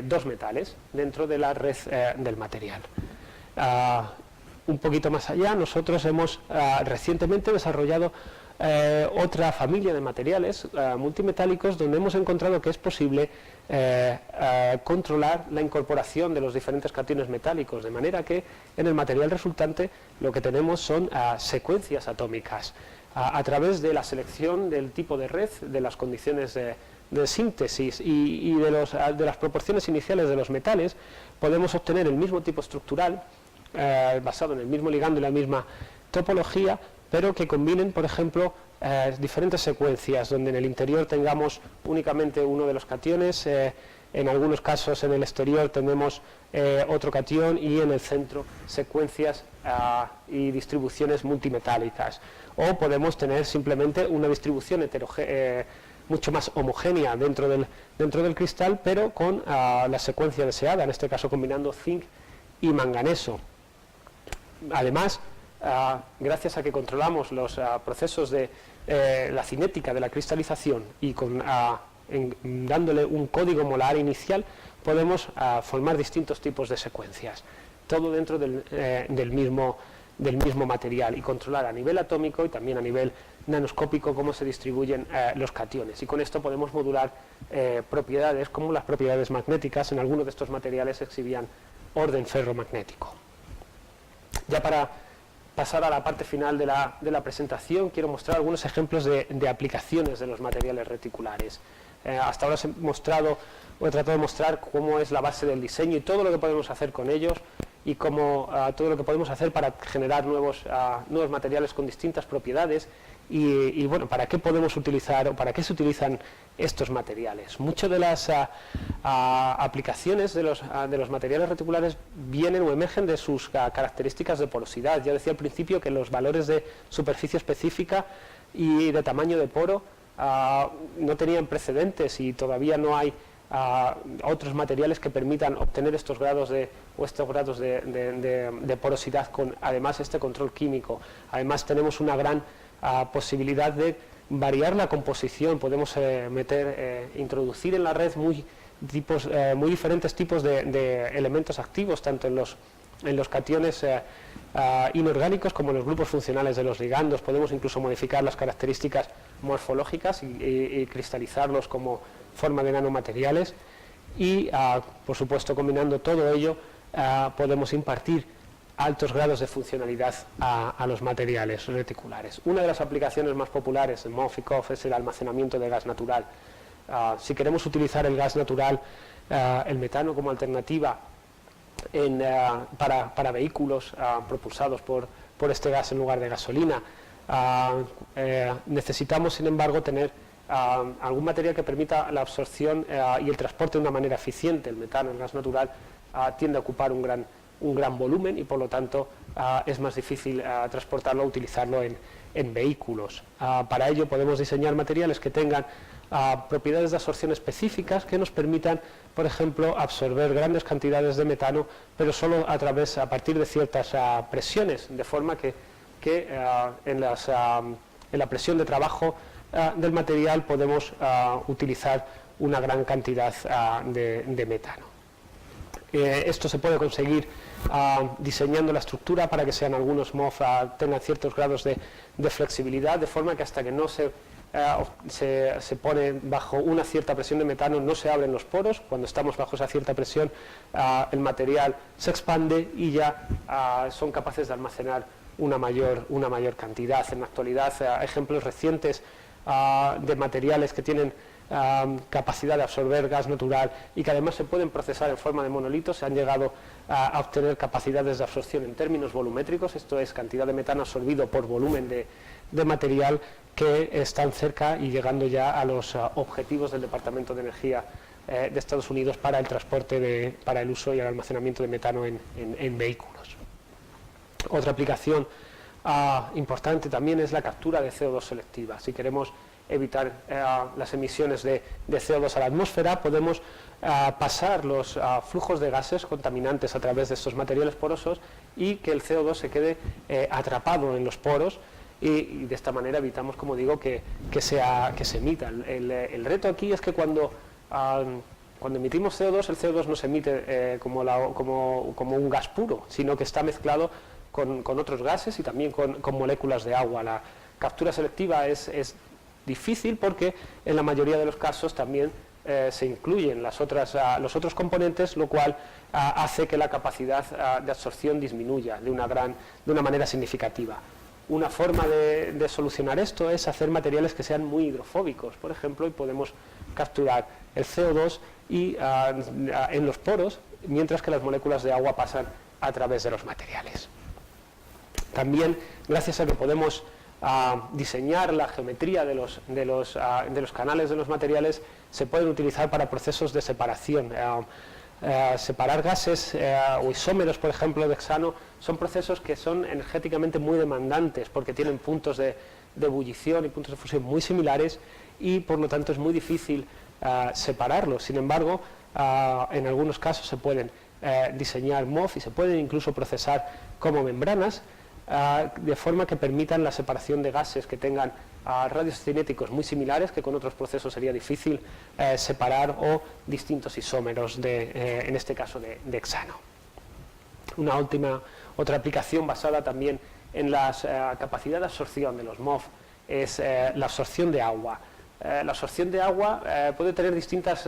dos metales dentro de la red del material. Un poquito más allá, nosotros hemos recientemente desarrollado otra familia de materiales multimetálicos donde hemos encontrado que es posible controlar la incorporación de los diferentes cationes metálicos, de manera que en el material resultante lo que tenemos son secuencias atómicas. A través de la selección del tipo de red, de las condiciones de síntesis y de las proporciones iniciales de los metales, podemos obtener el mismo tipo estructural basado en el mismo ligando y la misma topología, pero que combinen, por ejemplo, diferentes secuencias, donde en el interior tengamos únicamente uno de los cationes, en algunos casos en el exterior tenemos otro catión y en el centro secuencias y distribuciones multimetálicas. O podemos tener simplemente una distribución mucho más homogénea dentro del cristal, pero con la secuencia deseada, en este caso combinando zinc y manganeso. Además, gracias a que controlamos los procesos de la cinética de la cristalización y dándole un código molar inicial, podemos formar distintos tipos de secuencias, todo dentro del mismo material, y controlar a nivel atómico y también a nivel nanoscópico cómo se distribuyen los cationes, y con esto podemos modular propiedades como las propiedades magnéticas. En algunos de estos materiales exhibían orden ferromagnético. Ya para pasar a la parte final de la presentación, quiero mostrar algunos ejemplos de aplicaciones de los materiales reticulares. Hasta ahora he tratado de mostrar cómo es la base del diseño y todo lo que podemos hacer con ellos, y todo lo que podemos hacer para generar nuevos materiales con distintas propiedades, y bueno, para qué podemos utilizar o para qué se utilizan estos materiales. Muchas de las aplicaciones de los materiales reticulares vienen o emergen de sus características de porosidad. Ya decía al principio que los valores de superficie específica y de tamaño de poro no tenían precedentes, y todavía no hay otros materiales que permitan obtener estos grados de porosidad con además este control químico. Además tenemos una gran posibilidad de variar la composición. Podemos introducir en la red muy diferentes tipos de elementos activos, tanto en los En los cationes inorgánicos, como en los grupos funcionales de los ligandos, podemos incluso modificar las características morfológicas y cristalizarlos como forma de nanomateriales y, por supuesto, combinando todo ello, podemos impartir altos grados de funcionalidad a los materiales reticulares. Una de las aplicaciones más populares en MOF y COF es el almacenamiento de gas natural. Si queremos utilizar el gas natural, el metano como alternativa para vehículos propulsados por este gas en lugar de gasolina, necesitamos, sin embargo, tener algún material que permita la absorción y el transporte de una manera eficiente. El metano, el gas natural, tiende a ocupar un gran volumen y, por lo tanto, es más difícil transportarlo o utilizarlo en vehículos. Para ello podemos diseñar materiales que tengan propiedades de absorción específicas que nos permitan, por ejemplo, absorber grandes cantidades de metano, pero solo a partir de ciertas presiones, de forma que en la presión de trabajo del material podemos utilizar una gran cantidad de metano. Esto se puede conseguir diseñando la estructura para que sean algunos MOF tengan ciertos grados de flexibilidad, de forma que hasta que no se pone bajo una cierta presión de metano no se abren los poros. Cuando estamos bajo esa cierta presión, el material se expande y ya son capaces de almacenar una mayor cantidad. En la actualidad, ejemplos recientes de materiales que tienen capacidad de absorber gas natural y que además se pueden procesar en forma de monolitos, se han llegado a obtener capacidades de absorción en términos volumétricos, esto es cantidad de metano absorbido por volumen de material, que están cerca y llegando ya a los objetivos del Departamento de Energía de Estados Unidos para el transporte, para el uso y el almacenamiento de metano en vehículos. Otra aplicación importante también es la captura de CO2 selectiva. Si queremos evitar las emisiones de CO2 a la atmósfera, podemos pasar los flujos de gases contaminantes a través de estos materiales porosos y que el CO2 se quede atrapado en los poros y de esta manera evitamos, como digo, que se emita. El reto aquí es que cuando emitimos CO2, el CO2 no se emite como un gas puro, sino que está mezclado con otros gases y también con moléculas de agua. La captura selectiva es difícil porque en la mayoría de los casos también se incluyen los otros componentes, lo cual hace que la capacidad de absorción disminuya de una manera significativa. Una forma de solucionar esto es hacer materiales que sean muy hidrofóbicos, por ejemplo, y podemos capturar el CO2 en los poros, mientras que las moléculas de agua pasan a través de los materiales. También, gracias a que podemos diseñar la geometría de los canales de los materiales, se pueden utilizar para procesos de separación. Separar gases o isómeros, por ejemplo, de hexano, son procesos que son energéticamente muy demandantes porque tienen puntos de ebullición y puntos de fusión muy similares y, por lo tanto, es muy difícil separarlos. Sin embargo, en algunos casos se pueden diseñar MOF y se pueden incluso procesar como membranas, de forma que permitan la separación de gases que tengan radios cinéticos muy similares, que con otros procesos sería difícil separar, o distintos isómeros, en este caso de hexano. Otra aplicación basada también en la capacidad de absorción de los MOF es la absorción de agua. La absorción de agua puede tener distintas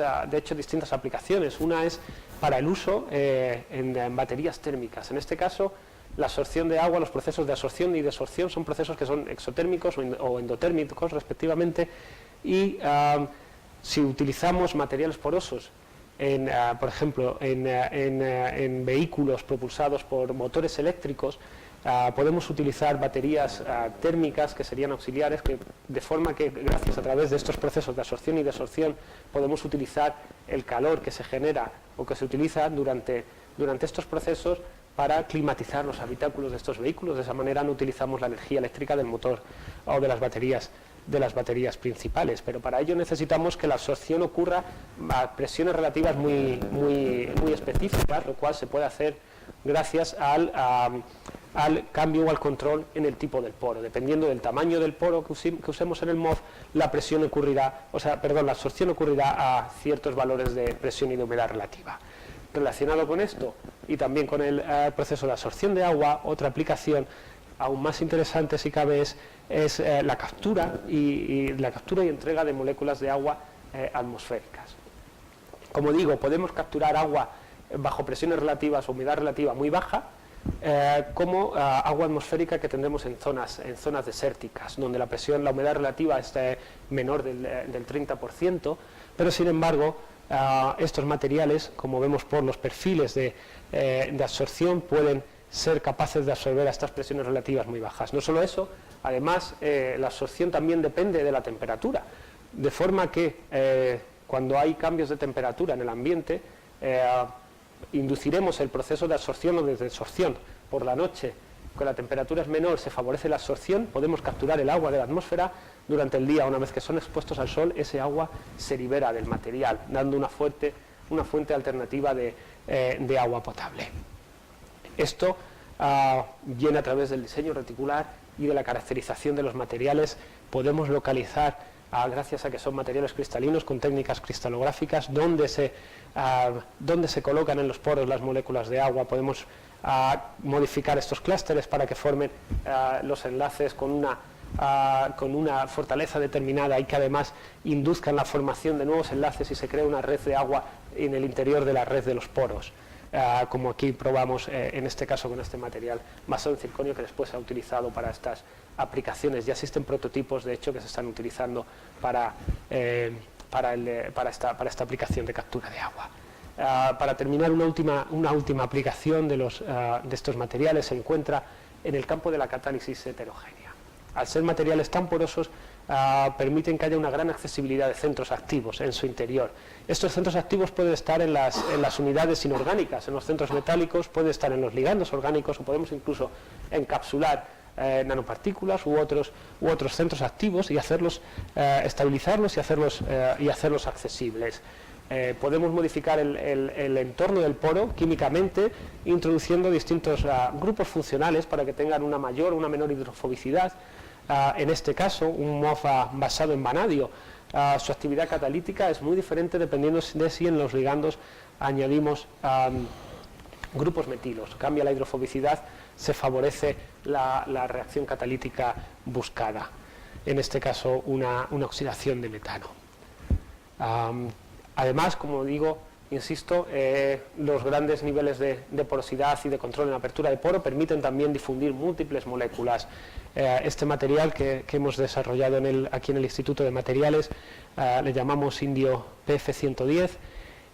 aplicaciones. Una es para el uso en baterías térmicas. En este caso, la absorción de agua, los procesos de absorción y desorción son procesos que son exotérmicos o endotérmicos respectivamente, y si utilizamos materiales porosos, por ejemplo, en vehículos propulsados por motores eléctricos, podemos utilizar baterías térmicas que serían auxiliares, de forma que gracias a través de estos procesos de absorción y desorción podemos utilizar el calor que se genera o que se utiliza durante estos procesos para climatizar los habitáculos de estos vehículos. De esa manera no utilizamos la energía eléctrica del motor o de las baterías principales, pero para ello necesitamos que la absorción ocurra a presiones relativas muy específicas, lo cual se puede hacer gracias al cambio o al control en el tipo del poro. Dependiendo del tamaño del poro que usemos en el MOF, la absorción ocurrirá a ciertos valores de presión y de humedad relativa. Relacionado con esto y también con el proceso de absorción de agua, otra aplicación aún más interesante, si cabe, es la captura y entrega de moléculas de agua atmosféricas. Como digo, podemos capturar agua bajo presiones relativas o humedad relativa muy baja, como agua atmosférica que tendremos en zonas desérticas, donde la humedad relativa es menor del 30%, pero sin embargo estos materiales, como vemos por los perfiles de absorción, pueden ser capaces de absorber a estas presiones relativas muy bajas. No solo eso, además la absorción también depende de la temperatura, de forma que cuando hay cambios de temperatura en el ambiente, induciremos el proceso de absorción o de desorción. Por la noche, con la temperatura es menor, se favorece la absorción, podemos capturar el agua de la atmósfera. Durante el día, una vez que son expuestos al sol, ese agua se libera del material, dando una fuente alternativa de agua potable. Esto viene a través del diseño reticular y de la caracterización de los materiales. Podemos localizar, gracias a que son materiales cristalinos con técnicas cristalográficas, dónde se colocan en los poros las moléculas de agua. Podemos modificar estos clústeres para que formen los enlaces con una fortaleza determinada y que además induzcan la formación de nuevos enlaces y se crea una red de agua en el interior de la red de los poros, como aquí probamos en este caso con este material basado en circonio que después se ha utilizado para estas aplicaciones. Ya existen prototipos, de hecho, que se están utilizando para esta aplicación de captura de agua. Para terminar, una última aplicación de estos materiales se encuentra en el campo de la catálisis heterogénea. Al ser materiales tan porosos, permiten que haya una gran accesibilidad de centros activos en su interior. Estos centros activos pueden estar en las unidades inorgánicas, en los centros metálicos, pueden estar en los ligandos orgánicos, o podemos incluso encapsular nanopartículas u otros centros activos y estabilizarlos y hacerlos accesibles. Podemos modificar el entorno del poro químicamente, introduciendo distintos grupos funcionales para que tengan una mayor o una menor hidrofobicidad. En este caso, un MOF basado en vanadio, su actividad catalítica es muy diferente dependiendo de si en los ligandos añadimos grupos metilos. Cambia la hidrofobicidad, se favorece la reacción catalítica buscada, en este caso una oxidación de metano. Además, como digo, insisto, los grandes niveles de porosidad y de control en la apertura de poro permiten también difundir múltiples moléculas. Este material que hemos desarrollado aquí en el Instituto de Materiales le llamamos Indio PF110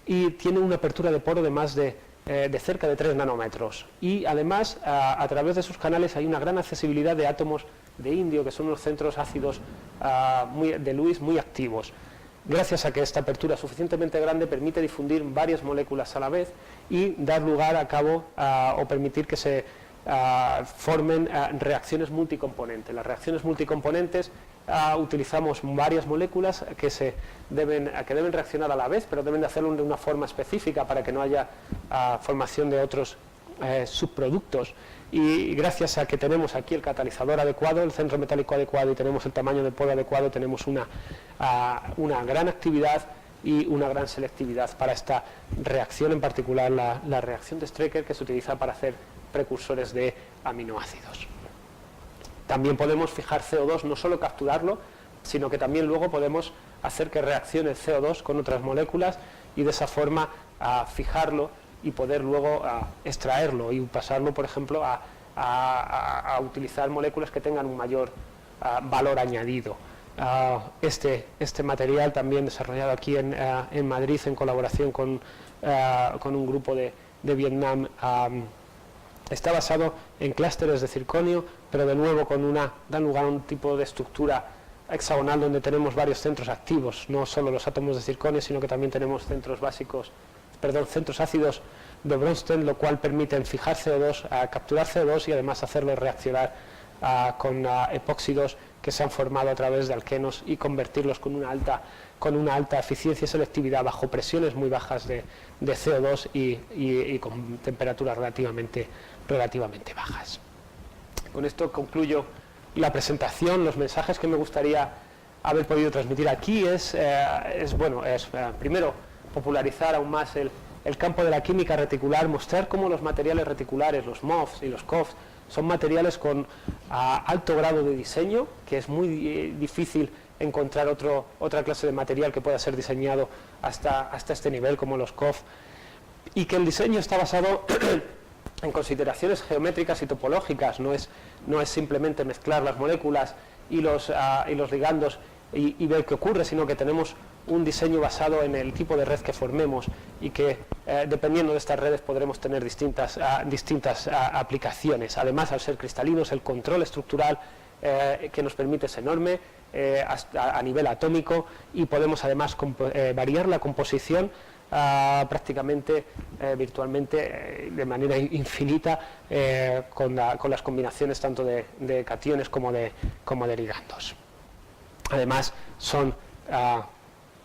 y tiene una apertura de poro de cerca de 3 nanómetros. Y además, a través de sus canales hay una gran accesibilidad de átomos de indio, que son unos centros ácidos de Lewis muy activos. Gracias a que esta apertura suficientemente grande permite difundir varias moléculas a la vez y dar lugar o permitir que se formen reacciones multicomponentes. Las reacciones multicomponentes utilizamos varias moléculas que deben reaccionar a la vez, pero deben de hacerlo de una forma específica para que no haya formación de otros subproductos. Y gracias a que tenemos aquí el catalizador adecuado, el centro metálico adecuado y tenemos el tamaño de poro adecuado, tenemos una gran actividad y una gran selectividad para esta reacción, en particular la reacción de Strecker, que se utiliza para hacer precursores de aminoácidos. También podemos fijar CO2, no solo capturarlo, sino que también luego podemos hacer que reaccione el CO2 con otras moléculas y de esa forma fijarlo y poder luego extraerlo y pasarlo, por ejemplo, a utilizar moléculas que tengan un mayor valor añadido. Este material, también desarrollado aquí en Madrid en colaboración con un grupo de Vietnam, está basado en clústeres de circonio, pero de nuevo dan lugar a un tipo de estructura hexagonal donde tenemos varios centros activos, no solo los átomos de circonio, sino que también tenemos centros ácidos de Bronsted, lo cual permite fijar CO2, capturar CO2 y además hacerlo reaccionar con epóxidos que se han formado a través de alquenos y convertirlos con una alta eficiencia y selectividad bajo presiones muy bajas de CO2 y con temperaturas relativamente bajas. Con esto concluyo la presentación. Los mensajes que me gustaría haber podido transmitir aquí es primero, popularizar aún más el el campo de la química reticular, mostrar cómo los materiales reticulares, los MOFs y los COFs, son materiales con alto grado de diseño, que es muy difícil encontrar otra clase de material que pueda ser diseñado hasta este nivel, como los COF, y que el diseño está basado en consideraciones geométricas y topológicas, no es simplemente mezclar las moléculas y los ligandos y ver qué ocurre, sino que tenemos un diseño basado en el tipo de red que formemos y que dependiendo de estas redes podremos tener distintas aplicaciones. Además, al ser cristalinos, el control estructural que nos permite es enorme hasta a nivel atómico, y podemos además variar la composición prácticamente virtualmente de manera infinita con las combinaciones tanto de cationes como de ligandos. Además, son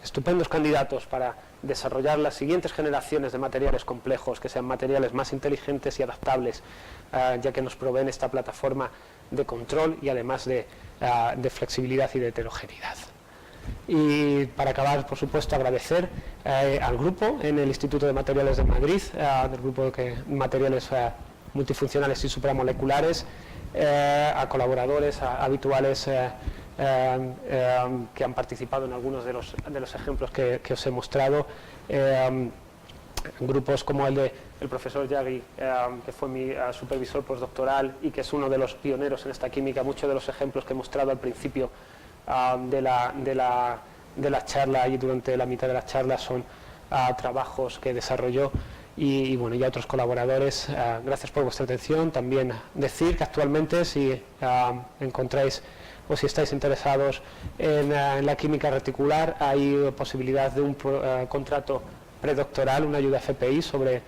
estupendos candidatos para desarrollar las siguientes generaciones de materiales complejos, que sean materiales más inteligentes y adaptables, ya que nos proveen esta plataforma de control y además de flexibilidad y de heterogeneidad. Y para acabar, por supuesto, agradecer al grupo en el Instituto de Materiales de Madrid, del grupo de materiales multifuncionales y supramoleculares, a colaboradores habituales que han participado en algunos de los ejemplos que os he mostrado, grupos como el del profesor Yagui, que fue mi supervisor postdoctoral y que es uno de los pioneros en esta química. Muchos de los ejemplos que he mostrado al principio de la charla y durante la mitad de la charla son trabajos que desarrolló y bueno, y a otros colaboradores. Gracias por vuestra atención. También decir que actualmente, si encontráis o si estáis interesados en la química reticular, hay posibilidad de un contrato predoctoral, una ayuda FPI sobre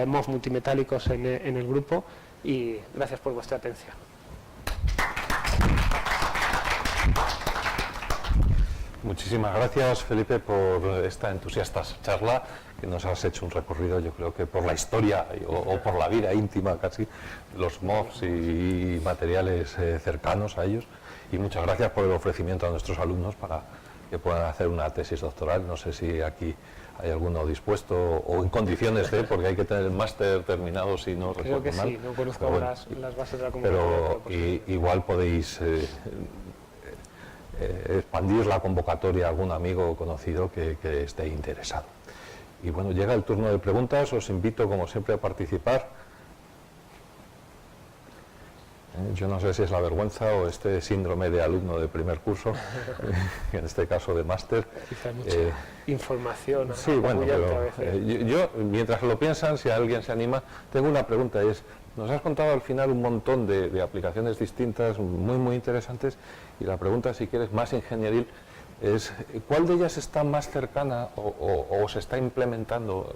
MOF multimetálicos en el grupo, y gracias por vuestra atención. Muchísimas gracias, Felipe, por esta entusiasta charla, que nos has hecho un recorrido, yo creo que por la historia o por la vida íntima casi, los MOFs y materiales cercanos a ellos. Y muchas gracias por el ofrecimiento a nuestros alumnos para que puedan hacer una tesis doctoral. No sé si aquí hay alguno dispuesto o en condiciones de, porque hay que tener el máster terminado, si no recuerdo mal. Creo que sí, no conozco bueno, las bases de la convocatoria. Pero igual podéis expandir la convocatoria a algún amigo conocido que esté interesado. Y bueno, llega el turno de preguntas. Os invito, como siempre, a participar. Yo no sé si es la vergüenza o este síndrome de alumno de primer curso, en este caso de máster. Quizá mucha información. Sí, bueno, pero yo, mientras lo piensan, si alguien se anima, tengo una pregunta, nos has contado al final un montón de aplicaciones distintas, muy interesantes, y la pregunta, si quieres, más ingenieril, es ¿cuál de ellas está más cercana o se está implementando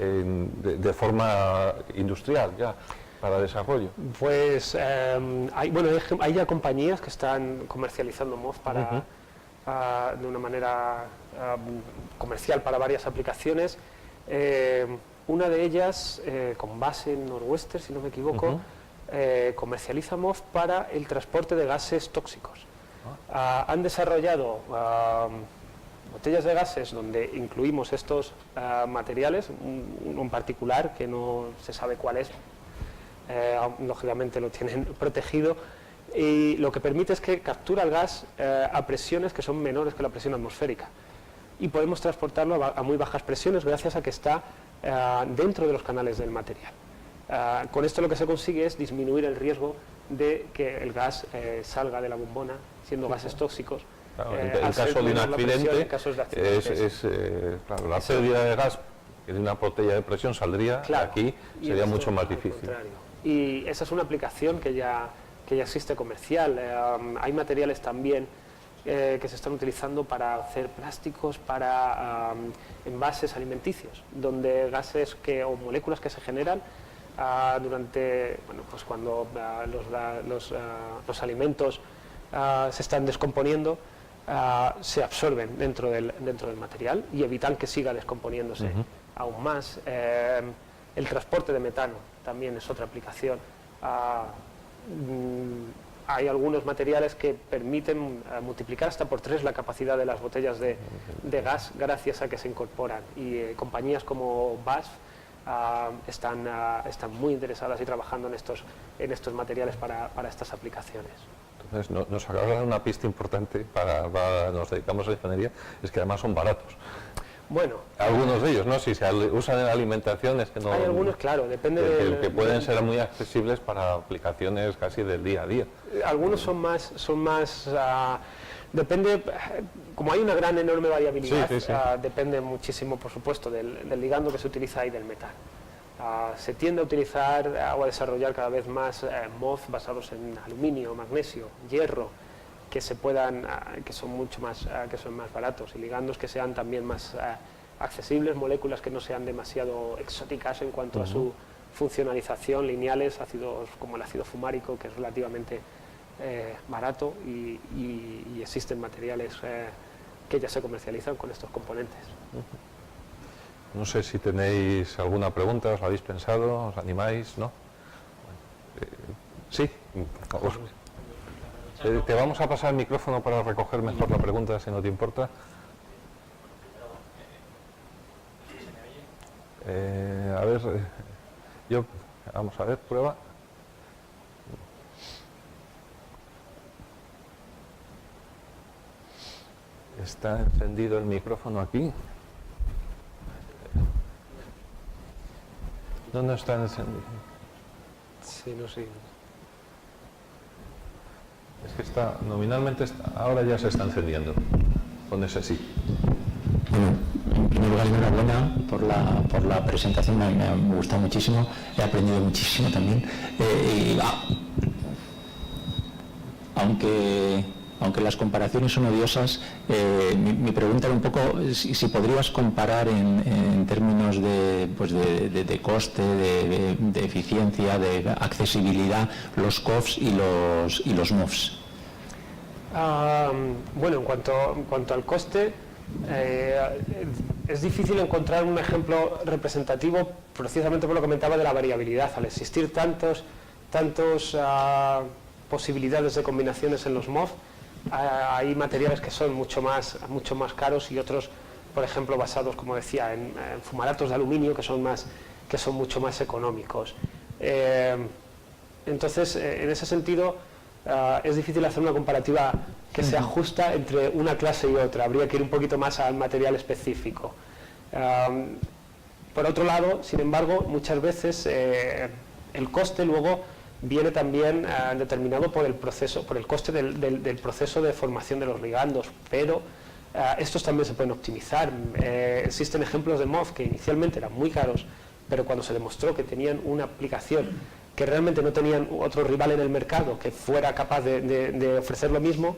de forma industrial ya para desarrollo? Pues hay ya compañías que están comercializando MOF de una manera comercial para varias aplicaciones. Una de ellas, con base en Northwestern, si no me equivoco, comercializa MOF para el transporte de gases tóxicos. Han desarrollado botellas de gases donde incluimos estos materiales, uno en particular que no se sabe cuál es, lógicamente lo tienen protegido, y lo que permite es que captura el gas a presiones que son menores que la presión atmosférica, y podemos transportarlo a muy bajas presiones gracias a que está dentro de los canales del material. Con esto lo que se consigue es disminuir el riesgo de que el gas salga de la bombona siendo gases tóxicos. Claro, en caso de un accidente, claro, la pérdida de gas de una botella de presión saldría, claro, aquí sería mucho más difícil. Y esa es una aplicación que ya existe comercial. Hay materiales también que se están utilizando para hacer plásticos, para envases alimenticios, donde gases o moléculas que se generan durante, pues cuando los alimentos se están descomponiendo, se absorben dentro del material y evitan que siga descomponiéndose aún más. El transporte de metano también es otra aplicación. hay algunos materiales que permiten multiplicar hasta por 3 la capacidad de las botellas de gas gracias a que se incorporan, y compañías como BASF están muy interesadas y trabajando en estos materiales para estas aplicaciones. Entonces, nos acaba de dar una pista importante nos dedicamos a la ingeniería, es que además son baratos. Bueno, algunos de ellos, ¿no? Si se usan en alimentación, es que no... Hay algunos, claro, depende que pueden ser muy accesibles para aplicaciones casi del día a día. Algunos son más depende, como hay una enorme variabilidad, sí. Depende muchísimo, por supuesto, del ligando que se utiliza y del metal. Se tiende a utilizar o a desarrollar cada vez más MOF basados en aluminio, magnesio, hierro, que son mucho más, que son más baratos, y ligandos que sean también más accesibles, moléculas que no sean demasiado exóticas en cuanto a su funcionalización, lineales, ácidos como el ácido fumárico, que es relativamente barato, y existen materiales que ya se comercializan con estos componentes. No sé si tenéis alguna pregunta, os la habéis pensado, os animáis, ¿no? Sí, por favor. Te vamos a pasar el micrófono para recoger mejor la pregunta, si no te importa. A ver, vamos a ver, prueba. Está encendido el micrófono aquí. ¿Dónde está encendido? Sí, no sé. Es que nominalmente ahora ya se está encendiendo. Con ese sí. Bueno, en primer lugar, enhorabuena por la presentación, me ha gustado muchísimo, he aprendido muchísimo también. Aunque las comparaciones son odiosas, mi pregunta era un poco si podrías comparar en términos de coste, de eficiencia, de accesibilidad, los COFs y los MOFs. Bueno, en cuanto al coste, es difícil encontrar un ejemplo representativo, precisamente por lo que comentaba de la variabilidad. Al existir tantos posibilidades de combinaciones en los MOF, hay materiales que son mucho más caros, y otros, por ejemplo, basados, como decía, en fumaratos de aluminio, que son mucho más económicos. Entonces, en ese sentido, es difícil hacer una comparativa que sea justa entre una clase y otra. Habría que ir un poquito más al material específico. Por otro lado, sin embargo, muchas veces el coste luego viene también determinado por el coste del proceso de formación de los ligandos, pero estos también se pueden optimizar. Existen ejemplos de MOF que inicialmente eran muy caros, pero cuando se demostró que tenían una aplicación que realmente no tenían otro rival en el mercado que fuera capaz de ofrecer lo mismo,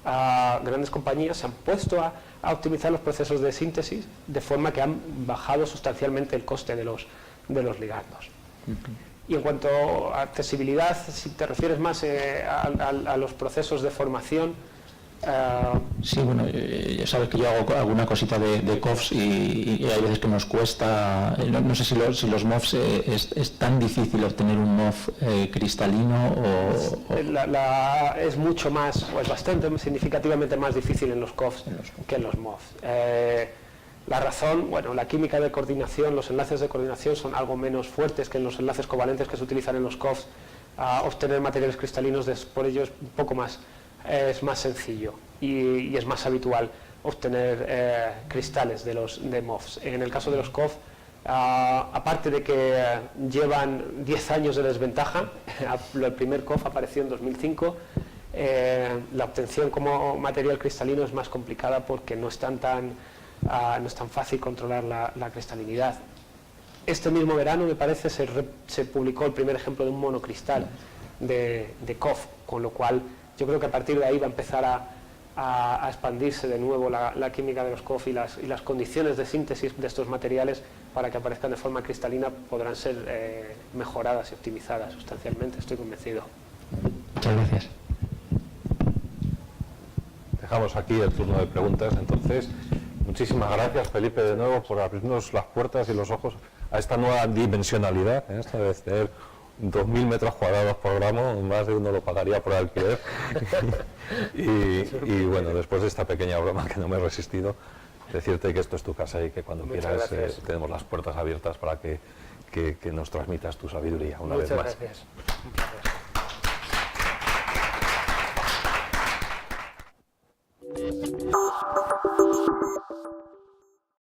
grandes compañías se han puesto a optimizar los procesos de síntesis, de forma que han bajado sustancialmente el coste de los ligandos. Y en cuanto a accesibilidad, si te refieres más a los procesos de formación... Sí, bueno, ya sabes que yo hago alguna cosita de COFs y hay veces que nos cuesta, no sé si los MOFs es tan difícil obtener un MOF cristalino o... Es mucho más, o es bastante significativamente más difícil en los COFs que en los MOFs. La razón, bueno, la química de coordinación, los enlaces de coordinación son algo menos fuertes que en los enlaces covalentes que se utilizan en los COFs. Obtener materiales cristalinos por ello es un poco más, es más sencillo y es más habitual obtener cristales de MOFs. En el caso de los COF, aparte de que llevan 10 años de desventaja, el primer COF apareció en 2005, la obtención como material cristalino es más complicada porque no es tan fácil controlar la cristalinidad. Este mismo verano, me parece, se publicó el primer ejemplo de un monocristal de COF, con lo cual yo creo que a partir de ahí va a empezar a expandirse de nuevo la química de los COF, y las condiciones de síntesis de estos materiales para que aparezcan de forma cristalina podrán ser mejoradas y optimizadas sustancialmente, estoy convencido. Muchas gracias. Dejamos aquí el turno de preguntas, entonces. Muchísimas gracias, Felipe, de nuevo por abrirnos las puertas y los ojos a esta nueva dimensionalidad, esto de tener 2.000 metros cuadrados por gramo, más de uno lo pagaría por alquiler. y bueno, después de esta pequeña broma que no me he resistido, decirte que esto es tu casa y que cuando quieras tenemos las puertas abiertas para que nos transmitas tu sabiduría una vez más. Muchas gracias.